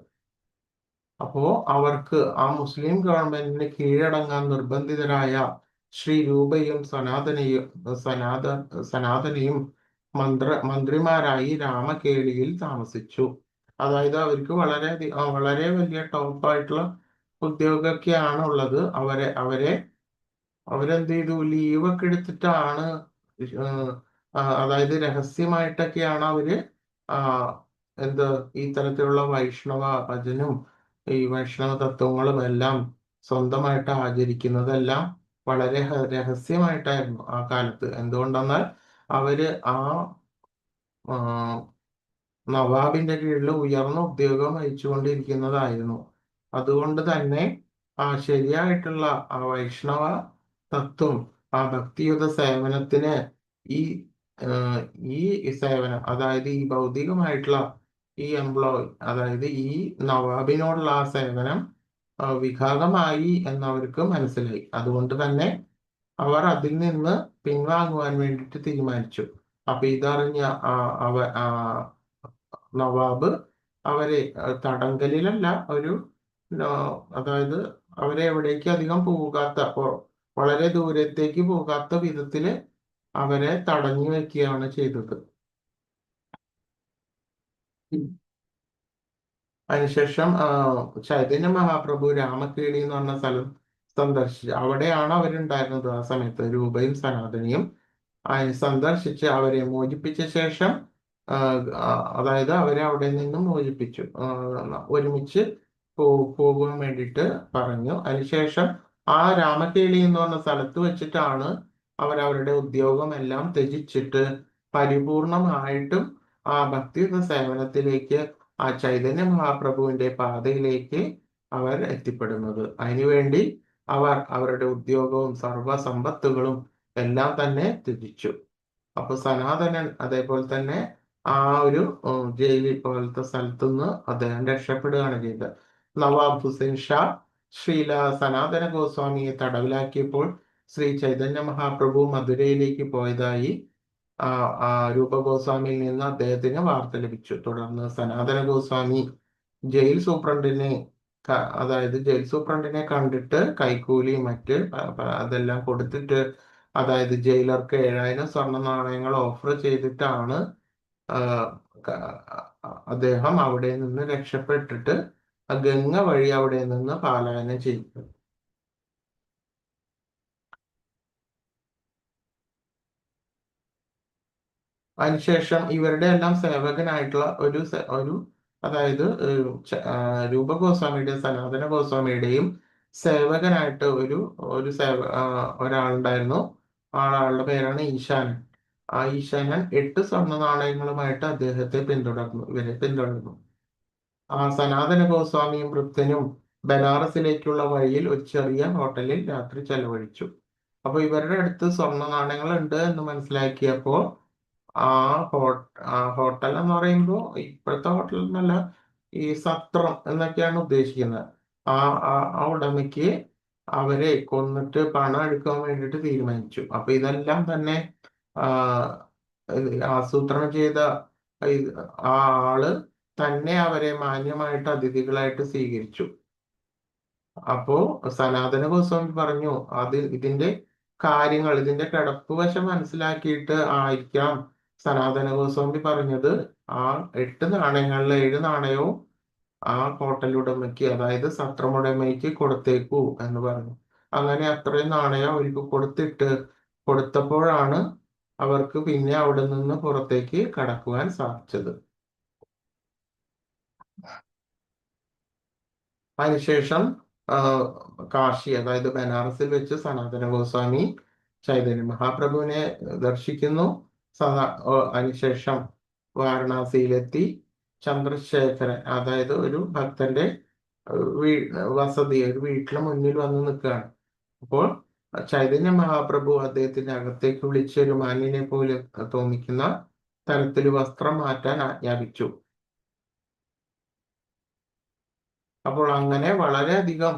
അപ്പോ അവർക്ക് ആ മുസ്ലിം ഗവൺമെന്റിന് കീഴടങ്ങാൻ നിർബന്ധിതരായ ശ്രീ രൂപയും സനാതനയും മന്ത്രിമാരായി രാമകേളിയിൽ താമസിച്ചു. അതായത് അവർക്ക് വളരെ വലിയ ടോപ്പായിട്ടുള്ള ഉദ്യോഗമൊക്കെയാണ് ഉള്ളത്. അവരെന്ത് ചെയ്തു? ലീവൊക്കെ എടുത്തിട്ടാണ്, അതായത് രഹസ്യമായിട്ടൊക്കെയാണ് അവര് ഈ തരത്തിലുള്ള വൈഷ്ണവ ഭജനും ഈ വൈഷ്ണവ തത്വങ്ങളും എല്ലാം സ്വന്തമായിട്ട് ആചരിക്കുന്നതെല്ലാം വളരെ രഹസ്യമായിട്ടായിരുന്നു ആ കാലത്ത്. എന്തുകൊണ്ടെന്നാൽ അവര് ആ നവാബിന്റെ കീഴിൽ ഉയർന്ന ഉദ്യോഗം വഹിച്ചുകൊണ്ടിരിക്കുന്നതായിരുന്നു. അതുകൊണ്ട് തന്നെ ശരിയായിട്ടുള്ള ആ വൈഷ്ണവ തത്വം, ആ ഭക്തിയുത സേവനത്തിന് ഈ സേവനം, അതായത് ഈ ഭൗതികമായിട്ടുള്ള ഈ അതായത് ഈ നവാബിനോടുള്ള ആ സേവനം വിഘാതമായി എന്നവർക്ക് മനസ്സിലായി. അതുകൊണ്ട് തന്നെ അവർ അതിൽ നിന്ന് പിൻവാങ്ങുവാൻ വേണ്ടിയിട്ട് തീരുമാനിച്ചു. അപ്പൊ ഇതറിഞ്ഞ നവാബ് അവരെ തടങ്കലിലല്ല, അതായത് അവരെ എവിടേക്ക് അധികം പോകാത്ത, വളരെ ദൂരത്തേക്ക് പോകാത്ത വിധത്തില് അവരെ തടഞ്ഞു വെക്കുകയാണ് ചെയ്തത്. അതിനുശേഷം ചൈതന്യ മഹാപ്രഭു രാമകേളി എന്ന് പറഞ്ഞ സ്ഥലം സന്ദർശിച്ചു. അവിടെയാണ് അവരുണ്ടായിരുന്നത് ആ സമയത്ത്. രൂപയും സനാതനിയും സന്ദർശിച്ച് അവരെ മോചിപ്പിച്ച ശേഷം, അതായത് അവരെ അവിടെ നിന്നും മോചിപ്പിച്ചു, ഒരുമിച്ച് പോകുവാൻ വേണ്ടിയിട്ട് പറഞ്ഞു. അതിനുശേഷം ആ രാമകേളി എന്ന് പറഞ്ഞ സ്ഥലത്ത് വെച്ചിട്ടാണ് അവരവരുടെ ഉദ്യോഗം എല്ലാം ത്യജിച്ചിട്ട് പരിപൂർണമായിട്ടും ആ ഭക്തിയുത സേവനത്തിലേക്ക് ആ ചൈതന്യ മഹാപ്രഭുവിന്റെ പാതയിലേക്ക് അവർ എത്തിപ്പെടുന്നത്. അതിനുവേണ്ടി അവർ അവരുടെ ഉദ്യോഗവും സർവസമ്പത്തുകളും എല്ലാം തന്നെ ത്യജിച്ചു. അപ്പൊ സനാതനൻ അതേപോലെ തന്നെ ആ ഒരു ജയിലിൽ പോലത്തെ സ്ഥലത്തുനിന്ന് അദ്ദേഹം രക്ഷപ്പെടുകയാണ് ചെയ്തത്. നവാബ് ഹുസൈൻ ഷാ ശ്രീല സനാതന ഗോസ്വാമിയെ തടവിലാക്കിയപ്പോൾ ശ്രീ ചൈതന്യ മഹാപ്രഭു മധുരയിലേക്ക് പോയതായി രൂപ ഗോസ്വാമിയിൽ നിന്ന് അദ്ദേഹത്തിന് വാർത്ത ലഭിച്ചു. തുടർന്ന് സനാതന ഗോസ്വാമി ജയിൽ സൂപ്രണ്ടിനെ അതായത് ജയിൽ സൂപ്രണ്ടിനെ കണ്ടിട്ട് കൈക്കൂലി മറ്റ് അതെല്ലാം കൊടുത്തിട്ട്, അതായത് ജയിലർക്ക് 7000 സ്വർണ്ണ നാണയങ്ങൾ ഓഫർ ചെയ്തിട്ടാണ് അദ്ദേഹം അവിടെ നിന്ന് രക്ഷപ്പെട്ടിട്ട് ഗംഗ വഴി അവിടെ നിന്ന് പലായനം ചെയ്തു. അതിനുശേഷം ഇവരുടെ എല്ലാം സേവകനായിട്ടുള്ള ഒരു അതായത് രൂപ ഗോസ്വാമിയുടെയും സനാതന ഗോസ്വാമിയുടെയും സേവകനായിട്ട് ഒരാളുണ്ടായിരുന്നു. ആളുടെ പേരാണ് ഈശാനൻ. ആ ഈശാനൻ 8 സ്വർണ്ണ നാണയങ്ങളുമായിട്ട് ഇവരെ പിന്തുടർന്നു. ആ സനാതന ഗോസ്വാമിയും വൃദ്ധനും ബനാറസിലേക്കുള്ള വഴിയിൽ ഒരു ചെറിയ ഹോട്ടലിൽ രാത്രി ചെലവഴിച്ചു. അപ്പൊ ഇവരുടെ അടുത്ത് സ്വർണ്ണ നാണയങ്ങൾ ഉണ്ട് എന്ന് മനസ്സിലാക്കിയപ്പോ ആ ഹോട്ടൽ എന്ന് പറയുമ്പോൾ ഇപ്പോഴത്തെ ഹോട്ടൽ എന്നല്ല, ഈ സത്രം എന്നൊക്കെയാണ് ഉദ്ദേശിക്കുന്നത്. ആ ഉടമയ്ക്ക് അവരെ കൊന്നിട്ട് പണം എടുക്കാൻ വേണ്ടിയിട്ട് തീരുമാനിച്ചു. അപ്പൊ ഇതെല്ലാം തന്നെ ആസൂത്രണം ചെയ്ത ആ ആള് തന്നെ അവരെ മാന്യമായിട്ട് അതിഥികളായിട്ട് സ്വീകരിച്ചു. അപ്പോ സനാതന ഗോസ്വാമി പറഞ്ഞു, ഇതിന്റെ കാര്യങ്ങൾ, ഇതിന്റെ കിടപ്പുവശം മനസ്സിലാക്കിയിട്ട് ആയിരിക്കാം സനാതന ഗോസ്വാമി പറഞ്ഞത് ആ 8 നാണയങ്ങളിൽ 7 നാണയവും ആ ഹോട്ടൽ ഉടമയ്ക്ക്, അതായത് സത്രമുടമയ്ക്ക് കൊടുത്തേക്കൂ എന്ന് പറഞ്ഞു. അങ്ങനെ അത്രയും നാണയം അവർക്ക് കൊടുത്തപ്പോഴാണ് അവർക്ക് പിന്നെ അവിടെ നിന്ന് പുറത്തേക്ക് കടക്കുവാൻ സാധിച്ചത്. അതിനുശേഷം കാശി, അതായത് ബനാറസിൽ വെച്ച് സനാതന ഗോസ്വാമി ചൈതന്യ മഹാപ്രഭുവിനെ ദർശിക്കുന്നു. അതിനുശേഷം വാരണാസിയിലെത്തി ചന്ദ്രശേഖരൻ, അതായത് ഒരു ഭക്തന്റെ വസതി, ഒരു വീട്ടിന് മുന്നിൽ വന്ന് നിൽക്കുകയാണ്. അപ്പോൾ ചൈതന്യ മഹാപ്രഭു അദ്ദേഹത്തിന്റെ അകത്തേക്ക് വിളിച്ച് ഒരു മാന്യനെ പോലെ തോന്നിക്കുന്ന തരത്തിൽ വസ്ത്രം മാറ്റാൻ ആജ്ഞാപിച്ചു. അപ്പോൾ അങ്ങനെ വളരെയധികം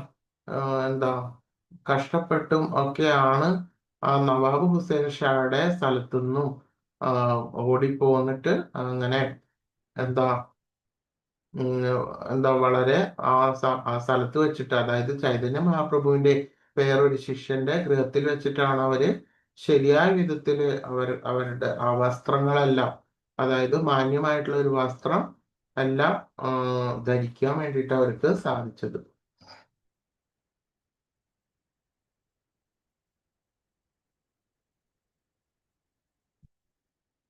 കഷ്ടപ്പെട്ടും ഒക്കെയാണ് ആ നവാബ് ഹുസൈൻ ഷായുടെ സ്ഥലത്തുനിന്നും ഓടിപ്പോന്നിട്ട് അങ്ങനെ വളരെ ആ സ്ഥലത്ത് വെച്ചിട്ട്, അതായത് ചൈതന്യ മഹാപ്രഭുവിന്റെ വേറൊരു ശിഷ്യന്റെ ഗൃഹത്തിൽ വെച്ചിട്ടാണ് അവര് ശരിയായ വിധത്തില് അവരുടെ ആ വസ്ത്രങ്ങളെല്ലാം, അതായത് മാന്യമായിട്ടുള്ള ഒരു വസ്ത്രം എല്ലാം ധരിക്കാൻ വേണ്ടിയിട്ട് അവർക്ക് സാധിച്ചത്.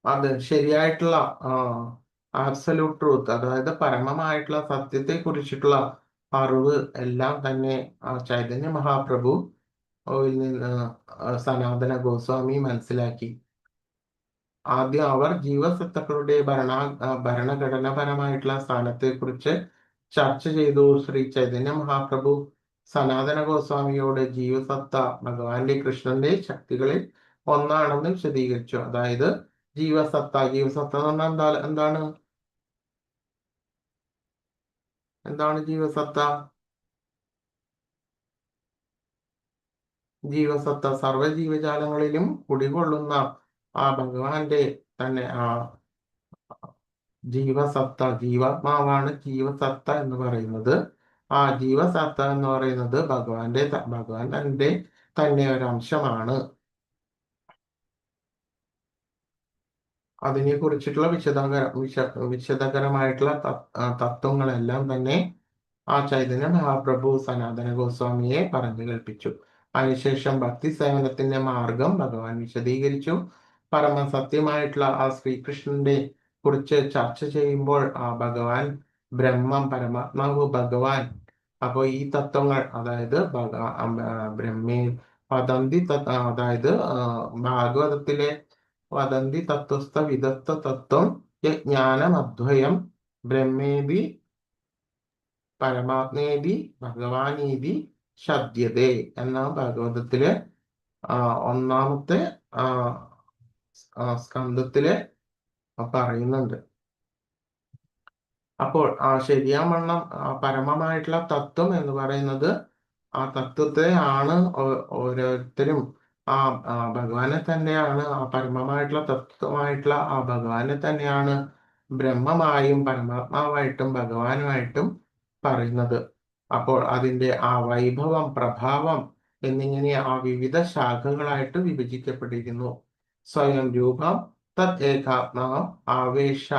അത് ശരിയായിട്ടുള്ള ആബ്സല്യൂട്ട് ട്രൂത്ത്, അതായത് പരമമായിട്ടുള്ള സത്യത്തെ കുറിച്ചിട്ടുള്ള അറിവ് എല്ലാം തന്നെ ചൈതന്യ മഹാപ്രഭു നിന്ന് സനാതന ഗോസ്വാമി മനസ്സിലാക്കി. ആദ്യം അവർ ജീവസത്തക്കളുടെ ഭരണഘടനാപരമായിട്ടുള്ള സ്ഥാനത്തെ കുറിച്ച് ചർച്ച ചെയ്തു. ശ്രീ ചൈതന്യ മഹാപ്രഭു സനാതന ഗോസ്വാമിയോട് ജീവസത്ത ഭഗവാന്റെ കൃഷ്ണന്റെ ശക്തികളിൽ ഒന്നാണെന്ന് വിശദീകരിച്ചു. അതായത് ജീവസത്ത എന്ന് പറഞ്ഞാൽ എന്താണ് ജീവസത്ത? ജീവസത്ത സർവ്വജീവജാലങ്ങളിലും കുടികൊള്ളുന്ന ആ ഭഗവാന്റെ തന്നെ ആ ജീവസത്ത, ജീവാത്മാവാണ് ജീവസത്ത എന്ന് പറയുന്നത്. ആ ജീവസത്ത എന്ന് പറയുന്നത് ഭഗവാൻ തന്നെ ഒരംശമാണ്. അതിനെ കുറിച്ചിട്ടുള്ള വിശദകരമായിട്ടുള്ള തത്വങ്ങളെല്ലാം തന്നെ ആ ചൈതന്യ മഹാപ്രഭു സനാതന ഗോസ്വാമിയെ പറഞ്ഞു കേൾപ്പിച്ചു. അതിനുശേഷം ഭക്തി സേവനത്തിന്റെ മാർഗം ഭഗവാൻ വിശദീകരിച്ചു. പരമസത്യമായിട്ടുള്ള ആ ശ്രീകൃഷ്ണന്റെ കുറിച്ച് ചർച്ച ചെയ്യുമ്പോൾ ആ ഭഗവാൻ ബ്രഹ്മം, പരമാത്മാവ് ഭഗവാൻ. അപ്പോൾ ഈ തത്വങ്ങൾ, അതായത് ബ്രഹ്മേ വദന്തി, അതായത് ഭാഗവതത്തിലെ വദന്തി തത്വസ്ഥ വിദഗ്ധ തത്വം ജ്ഞാനം അദ്വയം ബ്രഹ്മേതി പരമാത്മേതി ഭഗവാനീതി ശബ്ദതേ എന്ന ഭാഗവതത്തിലെ ഒന്നാമത്തെ സ്കന്ധത്തില് പറയുന്നുണ്ട്. അപ്പോൾ ശരിയാവണ്ണം പരമമായിട്ടുള്ള തത്വം എന്ന് പറയുന്നത് ആ തത്വത്തെ ആണ് ഓരോരുത്തരും ഭഗവാനെ തന്നെയാണ്, ആ പരമമായിട്ടുള്ള തത്വമായിട്ടുള്ള ആ ഭഗവാനെ തന്നെയാണ് ബ്രഹ്മമായും പരമാത്മാവായിട്ടും ഭഗവാനുമായിട്ടും പറയുന്നത്. അപ്പോൾ അതിന്റെ ആ വൈഭവം, പ്രഭാവം എന്നിങ്ങനെ ആ വിവിധ ശാഖകളായിട്ട് വിഭജിക്കപ്പെട്ടിരിക്കുന്നു. സ്വയം രൂപം, തത് ഏകാത്മാവ്, ആവേശ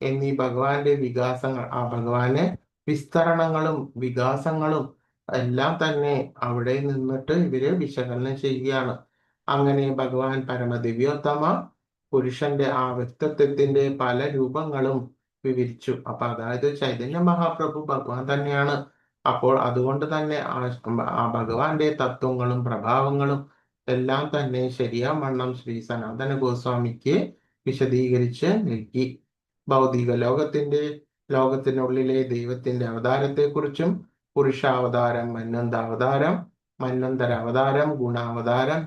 എന്നീ ഭഗവാന്റെ വികാസങ്ങൾ, ആ ഭഗവാന്റെ വിസ്തരണങ്ങളും വികാസങ്ങളും എല്ലാം തന്നെ അവിടെ നിന്നിട്ട് ഇവര് വിശകലനം ചെയ്യുകയാണ്. അങ്ങനെ ഭഗവാൻ പരമദിവ്യോത്തമ പുരുഷന്റെ ആ വ്യക്തിത്വത്തിന്റെ പല രൂപങ്ങളും വിവരിച്ചു. അപ്പൊ അതായത് ചൈതന്യ മഹാപ്രഭു ഭഗവാൻ തന്നെയാണ്. അപ്പോൾ അതുകൊണ്ട് തന്നെ ആ ഭഗവാന്റെ തത്വങ്ങളും പ്രഭാവങ്ങളും എല്ലാം തന്നെ ശരിയാവണ്ണം ശ്രീ സനാതന ഗോസ്വാമിക്ക് വിശദീകരിച്ച് നൽകി. ഭൗതിക ലോകത്തിനുള്ളിലെ ദൈവത്തിന്റെ അവതാരത്തെക്കുറിച്ചും പുരുഷാവതാരം, മന്വന്തര അവതാരം, ഗുണാവതാരം,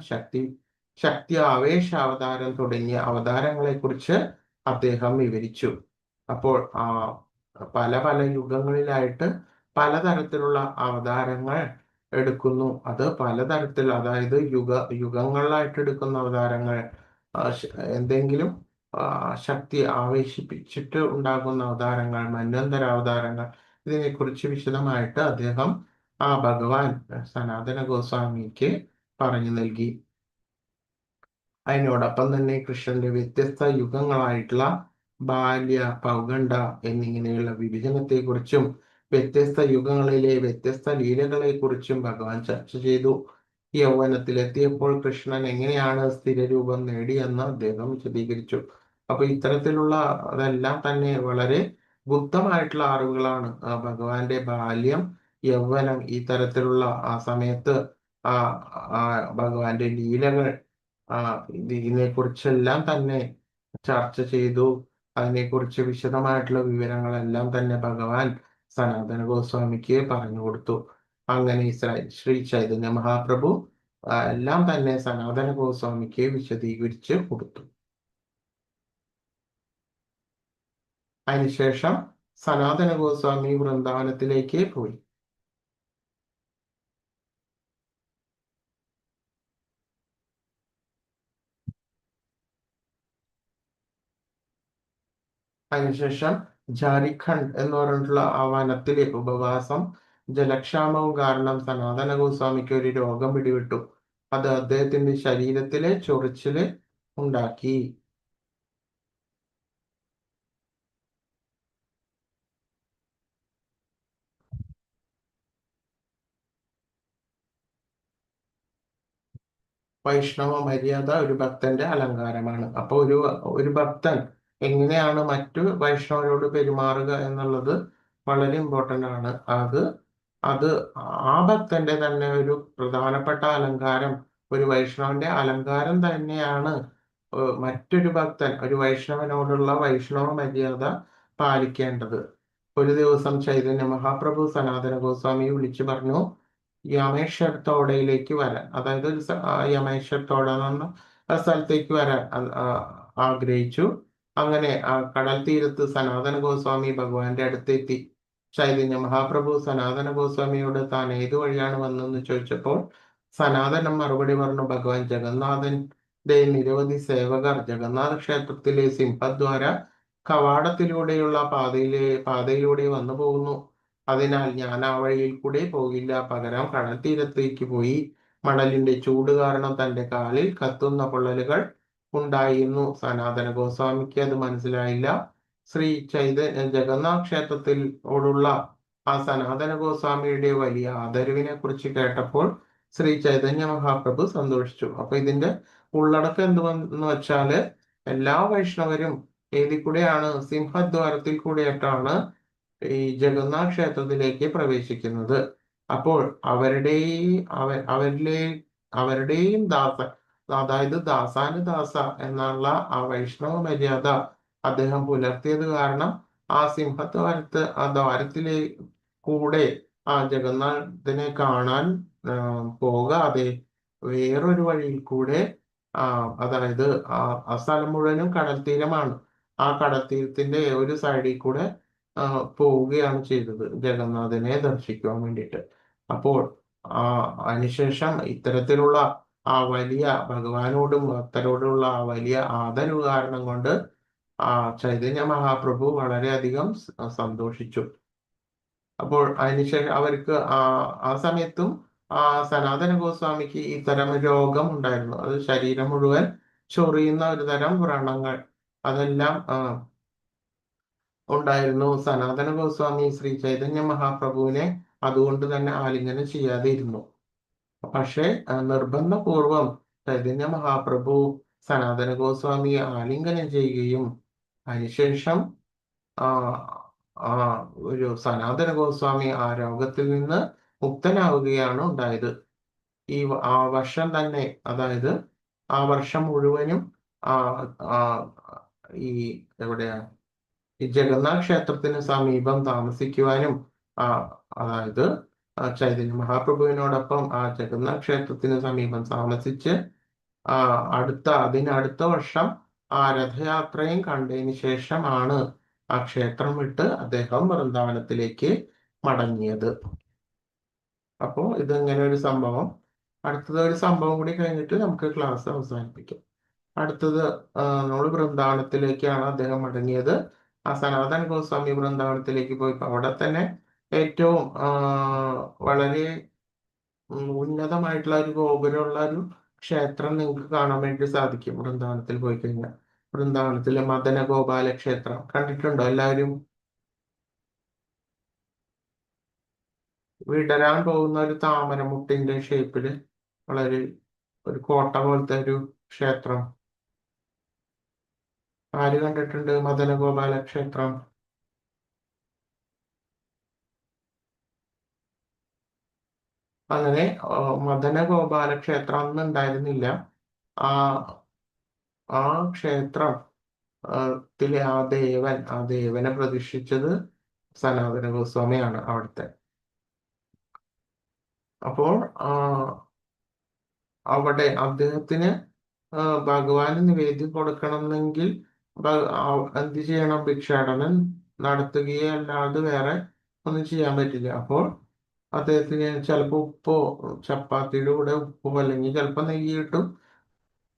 ശക്തി ആവേശാവതാരം തുടങ്ങിയ അവതാരങ്ങളെ കുറിച്ച് അദ്ദേഹം വിവരിച്ചു. അപ്പോൾ പല പല യുഗങ്ങളിലായിട്ട് പലതരത്തിലുള്ള അവതാരങ്ങൾ എടുക്കുന്നു. അത് പലതരത്തിൽ, അതായത് യുഗങ്ങളിലായിട്ട് എടുക്കുന്ന അവതാരങ്ങൾ, എന്തെങ്കിലും ശക്തി ആവേശിപ്പിച്ചിട്ട് ഉണ്ടാകുന്ന അവതാരങ്ങൾ, മന്വന്തര അവതാരങ്ങൾ, ഇതിനെക്കുറിച്ച് വിശദമായിട്ട് അദ്ദേഹം ഭഗവാൻ സനാതന ഗോസ്വാമിക്ക് പറഞ്ഞു നൽകി. അതിനോടൊപ്പം തന്നെ കൃഷ്ണന്റെ വ്യത്യസ്ത യുഗങ്ങളായിട്ടുള്ള ബാല്യ, പൗഗണ്ഡ എന്നിങ്ങനെയുള്ള വിഭജനത്തെക്കുറിച്ചും വ്യത്യസ്ത യുഗങ്ങളിലെ വ്യത്യസ്ത ലീലകളെ കുറിച്ചും ഭഗവാൻ ചർച്ച ചെയ്തു. യൗവനത്തിലെത്തിയപ്പോൾ കൃഷ്ണൻ എങ്ങനെയാണ് സ്ഥിരരൂപം നേടിയെന്ന് അദ്ദേഹം വിശദീകരിച്ചു. അപ്പൊ ഇത്തരത്തിലുള്ള അതെല്ലാം തന്നെ വളരെ ഗുപ്തമായിട്ടുള്ള അറിവുകളാണ്. ഭഗവാന്റെ ബാല്യം, യൗവനം, ഈ തരത്തിലുള്ള ആ സമയത്ത് ഭഗവാന്റെ ലീലകൾ, ഇതിനെ കുറിച്ചെല്ലാം തന്നെ ചർച്ച ചെയ്തു. അതിനെക്കുറിച്ച് വിശദമായിട്ടുള്ള വിവരങ്ങളെല്ലാം തന്നെ ഭഗവാൻ സനാതന ഗോസ്വാമിക്ക് പറഞ്ഞു കൊടുത്തു. അങ്ങനെ ശ്രീ ചൈതന്യ മഹാപ്രഭു എല്ലാം തന്നെ സനാതന ഗോസ്വാമിക്ക് വിശദീകരിച്ച് കൊടുത്തു. അതിനുശേഷം സനാതന ഗോസ്വാമി വൃന്ദാവനത്തിലേക്ക് പോയി. അതിനുശേഷം ജാരിഖണ്ഡ് എന്ന് പറഞ്ഞിട്ടുള്ള ആ വനത്തിലെ ഉപവാസം, ജലക്ഷാമവും കാരണം സനാതന ഗോസ്വാമിക്ക് ഒരു രോഗം പിടിപെട്ടു. അത് അദ്ദേഹത്തിന്റെ ശരീരത്തിലെ ചൊറിച്ചില് ഉണ്ടാക്കി. വൈഷ്ണവ മര്യാദ ഒരു ഭക്തന്റെ അലങ്കാരമാണ്. അപ്പൊ ഒരു ഭക്തൻ എങ്ങനെയാണ് മറ്റു വൈഷ്ണവരോട് പെരുമാറുക എന്നുള്ളത് വളരെ ഇമ്പോർട്ടൻ്റ് ആണ്. അത് ആ ഭക്തന്റെ തന്നെ ഒരു പ്രധാനപ്പെട്ട അലങ്കാരം, ഒരു വൈഷ്ണവന്റെ അലങ്കാരം തന്നെയാണ് മറ്റൊരു ഭക്തൻ ഒരു വൈഷ്ണവനോടുള്ള വൈഷ്ണവ മര്യാദ പാലിക്കേണ്ടത്. ഒരു ദിവസം ചൈതന്യ മഹാപ്രഭു സനാതന ഗോസ്വാമി വിളിച്ചു പറഞ്ഞു, യമേശ്വർ തോടയിലേക്ക് വരാൻ, അതായത് ഒരു യമേശ്വർ തോട എന്ന സ്ഥലത്തേക്ക് വരാൻ ആഗ്രഹിച്ചു. അങ്ങനെ കടൽ തീരത്ത് സനാതന ഗോസ്വാമി ഭഗവാന്റെ അടുത്തെത്തി. ചൈതന്യ മഹാപ്രഭു സനാതന ഗോസ്വാമിയോട് താൻ ഏതു വഴിയാണ് വന്നതെന്ന് ചോദിച്ചപ്പോൾ സനാതനം മറുപടി പറഞ്ഞു, ഭഗവാൻ ജഗന്നാഥന്റെ നിരവധി സേവകർ ജഗന്നാഥ ക്ഷേത്രത്തിലെ സിംഹദ്വാര കവാടത്തിലൂടെയുള്ള പാതയിലൂടെ വന്നു പോകുന്നു. അതിനാൽ ഞാൻ ആ വഴിയിൽ കൂടെ പോകില്ല. പകരം കടൽ തീരത്തേക്ക് പോയി. മണലിന്റെ ചൂട് കാരണം തന്റെ കാലിൽ കത്തുന്ന പൊള്ളലുകൾ ഉണ്ടായിരുന്നു. സനാതന ഗോസ്വാമിക്ക് അത് മനസ്സിലായില്ല. ശ്രീ ജഗന്നാഥ ക്ഷേത്രത്തിനോടുള്ള ആ സനാതന ഗോസ്വാമിയുടെ വലിയ ആദരവിനെ കുറിച്ച് കേട്ടപ്പോൾ ശ്രീ ചൈതന്യ മഹാപ്രഭു സന്തോഷിച്ചു. അപ്പൊ ഇതിന്റെ ഉള്ളടക്കം എന്തുവെന്ന് വെച്ചാല്, എല്ലാ വൈഷ്ണവരും ഏതിൽ കൂടെയാണ്? സിംഹദ്വാരത്തിൽ കൂടെയായിട്ടാണ് ഈ ജഗന്നാഥ ക്ഷേത്രത്തിലേക്ക് പ്രവേശിക്കുന്നത്. അപ്പോൾ അവരുടെയും ദാസൻ, അതായത് ദാസാനുദാസ എന്നുള്ള ആ വൈഷ്ണവ മര്യാദ അദ്ദേഹം പുലർത്തിയത് കാരണം ആ സിംഹദ്വാരത്ത് ആ ദ്വാരത്തിലെ കൂടെ ആ ജഗന്നാഥനെ കാണാൻ പോകാതെ വേറൊരു വഴിയിൽ കൂടെ അതായത് ആ സ്ഥലം മുഴുവനും കടൽ തീരമാണ്. ആ കടൽ തീരത്തിന്റെ ഒരു സൈഡിൽ കൂടെ പോവുകയാണ് ചെയ്തത് ജഗന്നാഥനെ ദർശിക്കുവാൻ വേണ്ടിയിട്ട്. അപ്പോൾ അതിനുശേഷം ഇത്തരത്തിലുള്ള ആ വലിയ ഭഗവാനോടും ഭക്തരോടുള്ള ആ വലിയ ആദരവ് കാരണം കൊണ്ട് ചൈതന്യ മഹാപ്രഭു വളരെയധികം സന്തോഷിച്ചു. അപ്പോൾ അതിനുശേഷം അവർക്ക് ആ സമയത്തും സനാതന ഗോസ്വാമിക്ക് ഇത്തരം രോഗം ഉണ്ടായിരുന്നു. അത് ശരീരം മുഴുവൻ ചൊറിയുന്ന ഒരു തരം വ്രണങ്ങൾ അതെല്ലാം ഉണ്ടായിരുന്നു. സനാതന ഗോസ്വാമി ശ്രീ ചൈതന്യ മഹാപ്രഭുവിനെ അതുകൊണ്ട് തന്നെ ആലിംഗനം ചെയ്യാതെ ഇരുന്നു. പക്ഷേ നിർബന്ധപൂർവം ചൈതന്യ മഹാപ്രഭു സനാതന ഗോസ്വാമിയെ ആലിംഗനം ചെയ്യുകയും അതിനുശേഷം ഒരു സനാതന ഗോസ്വാമി ആ രോഗത്തിൽ നിന്ന് മുക്തനാവുകയാണ് ഉണ്ടായത്. ആ വർഷം തന്നെ, അതായത് ആ വർഷം മുഴുവനും ഈ എവിടെയാ ഈ ജഗന്നാഥ് ക്ഷേത്രത്തിന് സമീപം താമസിക്കുവാനും അതായത് ചൈതന്യ മഹാപ്രഭുവിനോടൊപ്പം ആ ജഗന്നാഥ് ക്ഷേത്രത്തിന് സമീപം താമസിച്ച് അതിനടുത്ത വർഷം ആ രഥയാത്രയും കണ്ടതിന് ശേഷമാണ് ആ ക്ഷേത്രം വിട്ട് അദ്ദേഹം വൃന്ദാവനത്തിലേക്ക് മടങ്ങിയത്. അപ്പോൾ ഇതങ്ങനെ ഒരു സംഭവം. അടുത്തത് ഒരു സംഭവം കൂടി കഴിഞ്ഞിട്ട് നമുക്ക് ക്ലാസ് അവസാനിപ്പിക്കാം. അടുത്തത് നമ്മൾ വൃന്ദാവനത്തിലേക്കാണ് അദ്ദേഹം മടങ്ങിയത്. ആ സനാതൻ ഗോസ്വാമി വൃന്ദാവനത്തിലേക്ക് പോയി അവിടെ തന്നെ ഏറ്റവും വളരെ ഉന്നതമായിട്ടുള്ള ഒരു ഗോപുരമുള്ള ഒരു ക്ഷേത്രം നിങ്ങൾക്ക് കാണാൻ വേണ്ടി സാധിക്കും വൃന്ദാവനത്തിൽ പോയി കഴിഞ്ഞാൽ. വൃന്ദാവനത്തിലെ മദന ഗോപാല ക്ഷേത്രം കണ്ടിട്ടുണ്ടോ എല്ലാവരും? വിടരാൻ പോകുന്ന ഒരു താമരമുട്ടിന്റെ ഷേപ്പില് വളരെ ഒരു കോട്ട പോലത്തെ ഒരു ക്ഷേത്രം ആര് കണ്ടിട്ടുണ്ട്? മദന ഗോപാല ക്ഷേത്രം. അങ്ങനെ മദന ഗോപാല ക്ഷേത്രം അന്ന് ഉണ്ടായിരുന്നില്ല. ആ ക്ഷേത്രം ത്തിലെ ആ ദേവനെ പ്രതിഷ്ഠിച്ചത് സനാതന ഗോസ്വാമിയാണ് അവിടുത്തെ. അപ്പോൾ അവിടെ അദ്ദേഹത്തിന് ഭഗവാന് നിവേദ്യം കൊടുക്കണമെങ്കിൽ എന്ത് ചെയ്യണം? ഭിക്ഷാടനം നടത്തുകയോ അല്ലാതെ വേറെ ഒന്നും ചെയ്യാൻ പറ്റില്ല. അപ്പോൾ അദ്ദേഹത്തിന് ചിലപ്പോൾ ഉപ്പോ, ചപ്പാത്തിയുടെ കൂടെ ഉപ്പോ, അല്ലെങ്കിൽ ചിലപ്പോൾ നെയ്യ് കിട്ടും,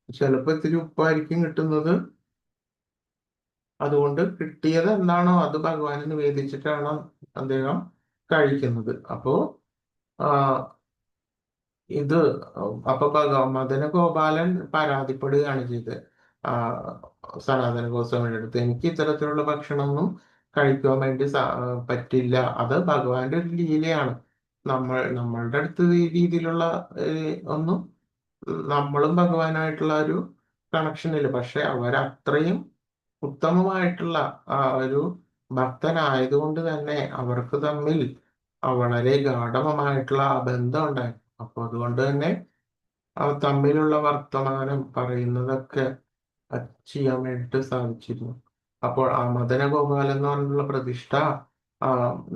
ചിലപ്പോൾ ഇത്തിരി ഉപ്പായിരിക്കും കിട്ടുന്നത്. അതുകൊണ്ട് കിട്ടിയത് എന്താണോ അത് ഭഗവാന് നിവേദിച്ചിട്ടാണ് അദ്ദേഹം കഴിക്കുന്നത്. അപ്പോ ഇത് അപ്പൊ മദന ഗോപാലൻ പരാതിപ്പെടുകയാണ് ചെയ്തത് സനാതന ഗോസ്വാമിയുടെ അടുത്ത്. എനിക്ക് ഇത്തരത്തിലുള്ള ഭക്ഷണമൊന്നും കഴിക്കുവാൻ വേണ്ടി പറ്റില്ല, അത് ഭഗവാന്റെ ഒരു ലീലയാണ്. നമ്മളുടെ അടുത്ത് ഈ രീതിയിലുള്ള ഒന്നും നമ്മളും ഭഗവാനായിട്ടുള്ള ഒരു കണക്ഷൻ ഇല്ല. പക്ഷെ അവരത്രയും ഉത്തമമായിട്ടുള്ള ഒരു ഭക്തനായതുകൊണ്ട് തന്നെ അവർക്ക് തമ്മിൽ വളരെ ഗാഢമായിട്ടുള്ള ആ ബന്ധം ഉണ്ടായി. അപ്പൊ അതുകൊണ്ട് തന്നെ അവർ തമ്മിലുള്ള വർത്തമാനം പറയുന്നതൊക്കെ ചെയ്യാൻ വേണ്ടിയിട്ട് സാധിച്ചിരുന്നു. അപ്പോൾ ആ മദന ഗോപാലൻ എന്ന് പറഞ്ഞുള്ള പ്രതിഷ്ഠ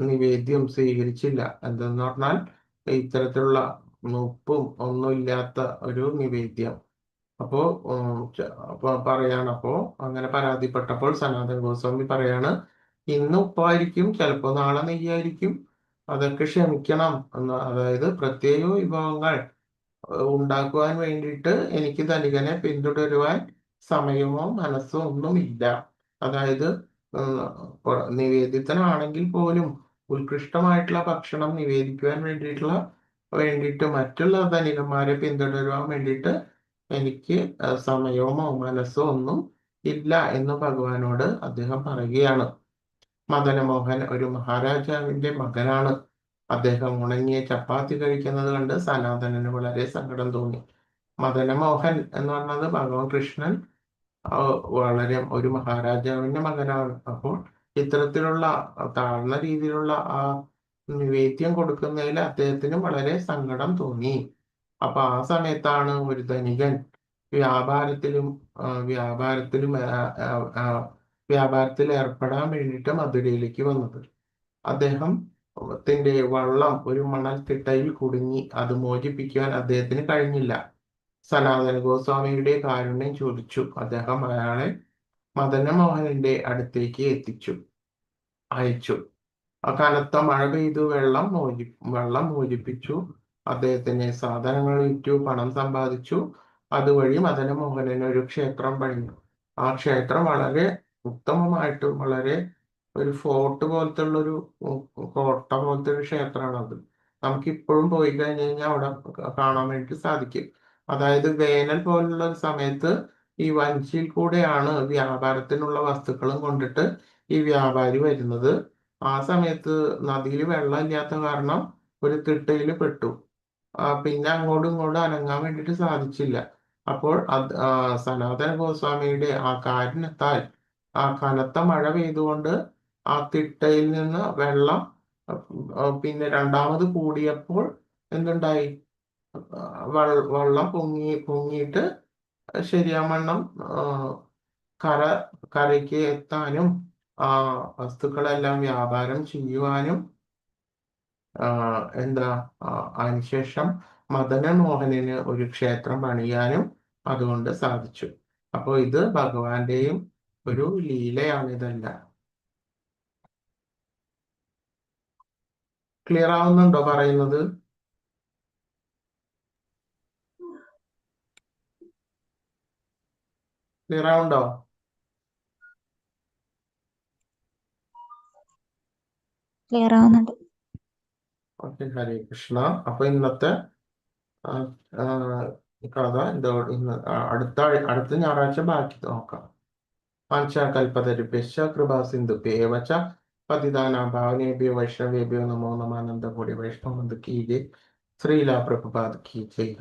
നിവേദ്യം സ്വീകരിച്ചില്ല. എന്തെന്ന് പറഞ്ഞാൽ ഇത്തരത്തിലുള്ള ഉപ്പും ഒന്നുമില്ലാത്ത ഒരു നിവേദ്യം. അപ്പോ പറയാണ്. അങ്ങനെ പരാതിപ്പെട്ടപ്പോൾ സനാതന ഗോസ്വാമി പറയാണ്, ഇന്ന് ഉപ്പായിരിക്കും, ചിലപ്പോൾ നാളെ നെയ്യായിരിക്കും, അതൊക്കെ ക്ഷമിക്കണം എന്ന്. അതായത് പ്രത്യേക വിഭവങ്ങൾ ഉണ്ടാക്കുവാൻ വേണ്ടിയിട്ട് എനിക്ക് ധനികനെ പിന്തുടരുവാൻ സമയമോ മനസ്സോ ഒന്നുമില്ല. അതായത് നിവേദിതനാണെങ്കിൽ പോലും ഉത്കൃഷ്ടമായിട്ടുള്ള ഭക്ഷണം നിവേദിക്കുവാൻ വേണ്ടിയിട്ട് മറ്റുള്ള ധനികന്മാരെ പിന്തുടരുവാൻ വേണ്ടിയിട്ട് എനിക്ക് സമയമോ മനസ്സോ ഒന്നും ഇല്ല എന്ന് ഭഗവാനോട് അദ്ദേഹം പറയുകയാണ്. മദനമോഹൻ ഒരു മഹാരാജാവിന്റെ മകനാണ്. അദ്ദേഹം ഉണങ്ങിയ ചപ്പാത്തി കഴിക്കുന്നത് കണ്ട് സനാതനന് വളരെ സങ്കടം തോന്നി. മദനമോഹൻ എന്ന് പറഞ്ഞത് ഭഗവാൻ കൃഷ്ണൻ വളരെ ഒരു മഹാരാജാവിന്റെ മകനാണ്. അപ്പോൾ ഇത്തരത്തിലുള്ള താഴ്ന്ന രീതിയിലുള്ള ആ നിവേദ്യം കൊടുക്കുന്നതിൽ അദ്ദേഹത്തിന് വളരെ സങ്കടം തോന്നി. അപ്പൊ ആ സമയത്താണ് ഒരു ധനികൻ വ്യാപാരത്തിലും വ്യാപാരത്തിൽ ഏർപ്പെടാൻ വേണ്ടിയിട്ട് മധുരയിലേക്ക് വന്നത്. അദ്ദേഹത്തിന്റെ വള്ളം ഒരു മണൽത്തിട്ടയിൽ കുടുങ്ങി. അത് മോചിപ്പിക്കുവാൻ അദ്ദേഹത്തിന് കഴിഞ്ഞില്ല. സനാതന ഗോസ്വാമിയുടെ കാരുണ്യം ചോദിച്ചു. അദ്ദേഹം അയാളെ മദനമോഹനന്റെ അടുത്തേക്ക് അയച്ചു. കനത്ത മഴ പെയ്തു. വെള്ളം മോചിപ്പിച്ചു. അദ്ദേഹത്തിന് സാധനങ്ങൾ വിറ്റു, പണം സമ്പാദിച്ചു. അതുവഴി മദനമോഹനൻ ഒരു ക്ഷേത്രം പണിഞ്ഞു. ആ ക്ഷേത്രം വളരെ ഉത്തമമായിട്ട്, വളരെ ഒരു ഫോർട്ട് പോലത്തെ ഉള്ളൊരു കോട്ട പോലത്തെ ഒരു ക്ഷേത്രമാണ് അത്. നമുക്ക് ഇപ്പോഴും പോയി കഴിഞ്ഞ് കഴിഞ്ഞാൽ അവിടെ കാണാൻ വേണ്ടി സാധിക്കും. അതായത് വേനൽ പോലുള്ള ഒരു സമയത്ത് ഈ വഞ്ചിയിൽ കൂടെയാണ് വ്യാപാരത്തിനുള്ള വസ്തുക്കളും കൊണ്ടിട്ട് ഈ വ്യാപാരി വരുന്നത്. ആ സമയത്ത് നദിയിൽ വെള്ളം ഇല്ലാത്ത കാരണം ഒരു തിട്ടയിൽ പെട്ടു. പിന്നെ അങ്ങോട്ടും ഇങ്ങോട്ടും അനങ്ങാൻ വേണ്ടിയിട്ട് സാധിച്ചില്ല. അപ്പോൾ സനാതന ഗോസ്വാമിയുടെ ആ കാരുണ്യത്താൽ ആ കനത്ത മഴ പെയ്തുകൊണ്ട് ആ തിട്ടയിൽ നിന്ന് വെള്ളം പിന്നെ രണ്ടാമത് കൂടിയപ്പോൾ എന്തുണ്ടായി? വെള്ളം പൊങ്ങിയിട്ട് ശരിയാവണ്ണം കരയ്ക്ക് എത്താനും ആ വസ്തുക്കളെല്ലാം വ്യാപാരം ചെയ്യുവാനും അതിനുശേഷം മദനമോഹനന് ഒരു ക്ഷേത്രം പണിയാനും അതുകൊണ്ട് സാധിച്ചു. അപ്പോൾ ഇത് ഭഗവാന്റെയും ഒരു ലീലയാണ്. ഇതെല്ലാം ക്ലിയർ ആവുന്നുണ്ടോ പറയുന്നത്? ക്ലിയർ ആവുണ്ടോ? ക്ലിയർ ആവുന്നുണ്ട്. ഓക്കെ, ഹരേ കൃഷ്ണ. അപ്പൊ ഇന്നത്തെ കഥ അടുത്ത ഞായറാഴ്ച ബാക്കി നോക്കാം. വാഞ്ചാകൽപതരുഭ്യശ്ച കൃപാ സിന്ധുഭ്യൈവ ച പതിതാനാം പാവനേഭ്യോ വൈഷ്ണവേഭ്യോ നമോ നമഃ. ആനന്ദ കോടി വൈഷ്ണവ കീ ജയ്. ശ്രീല പ്രഭുപാദ് കീ ജയ്.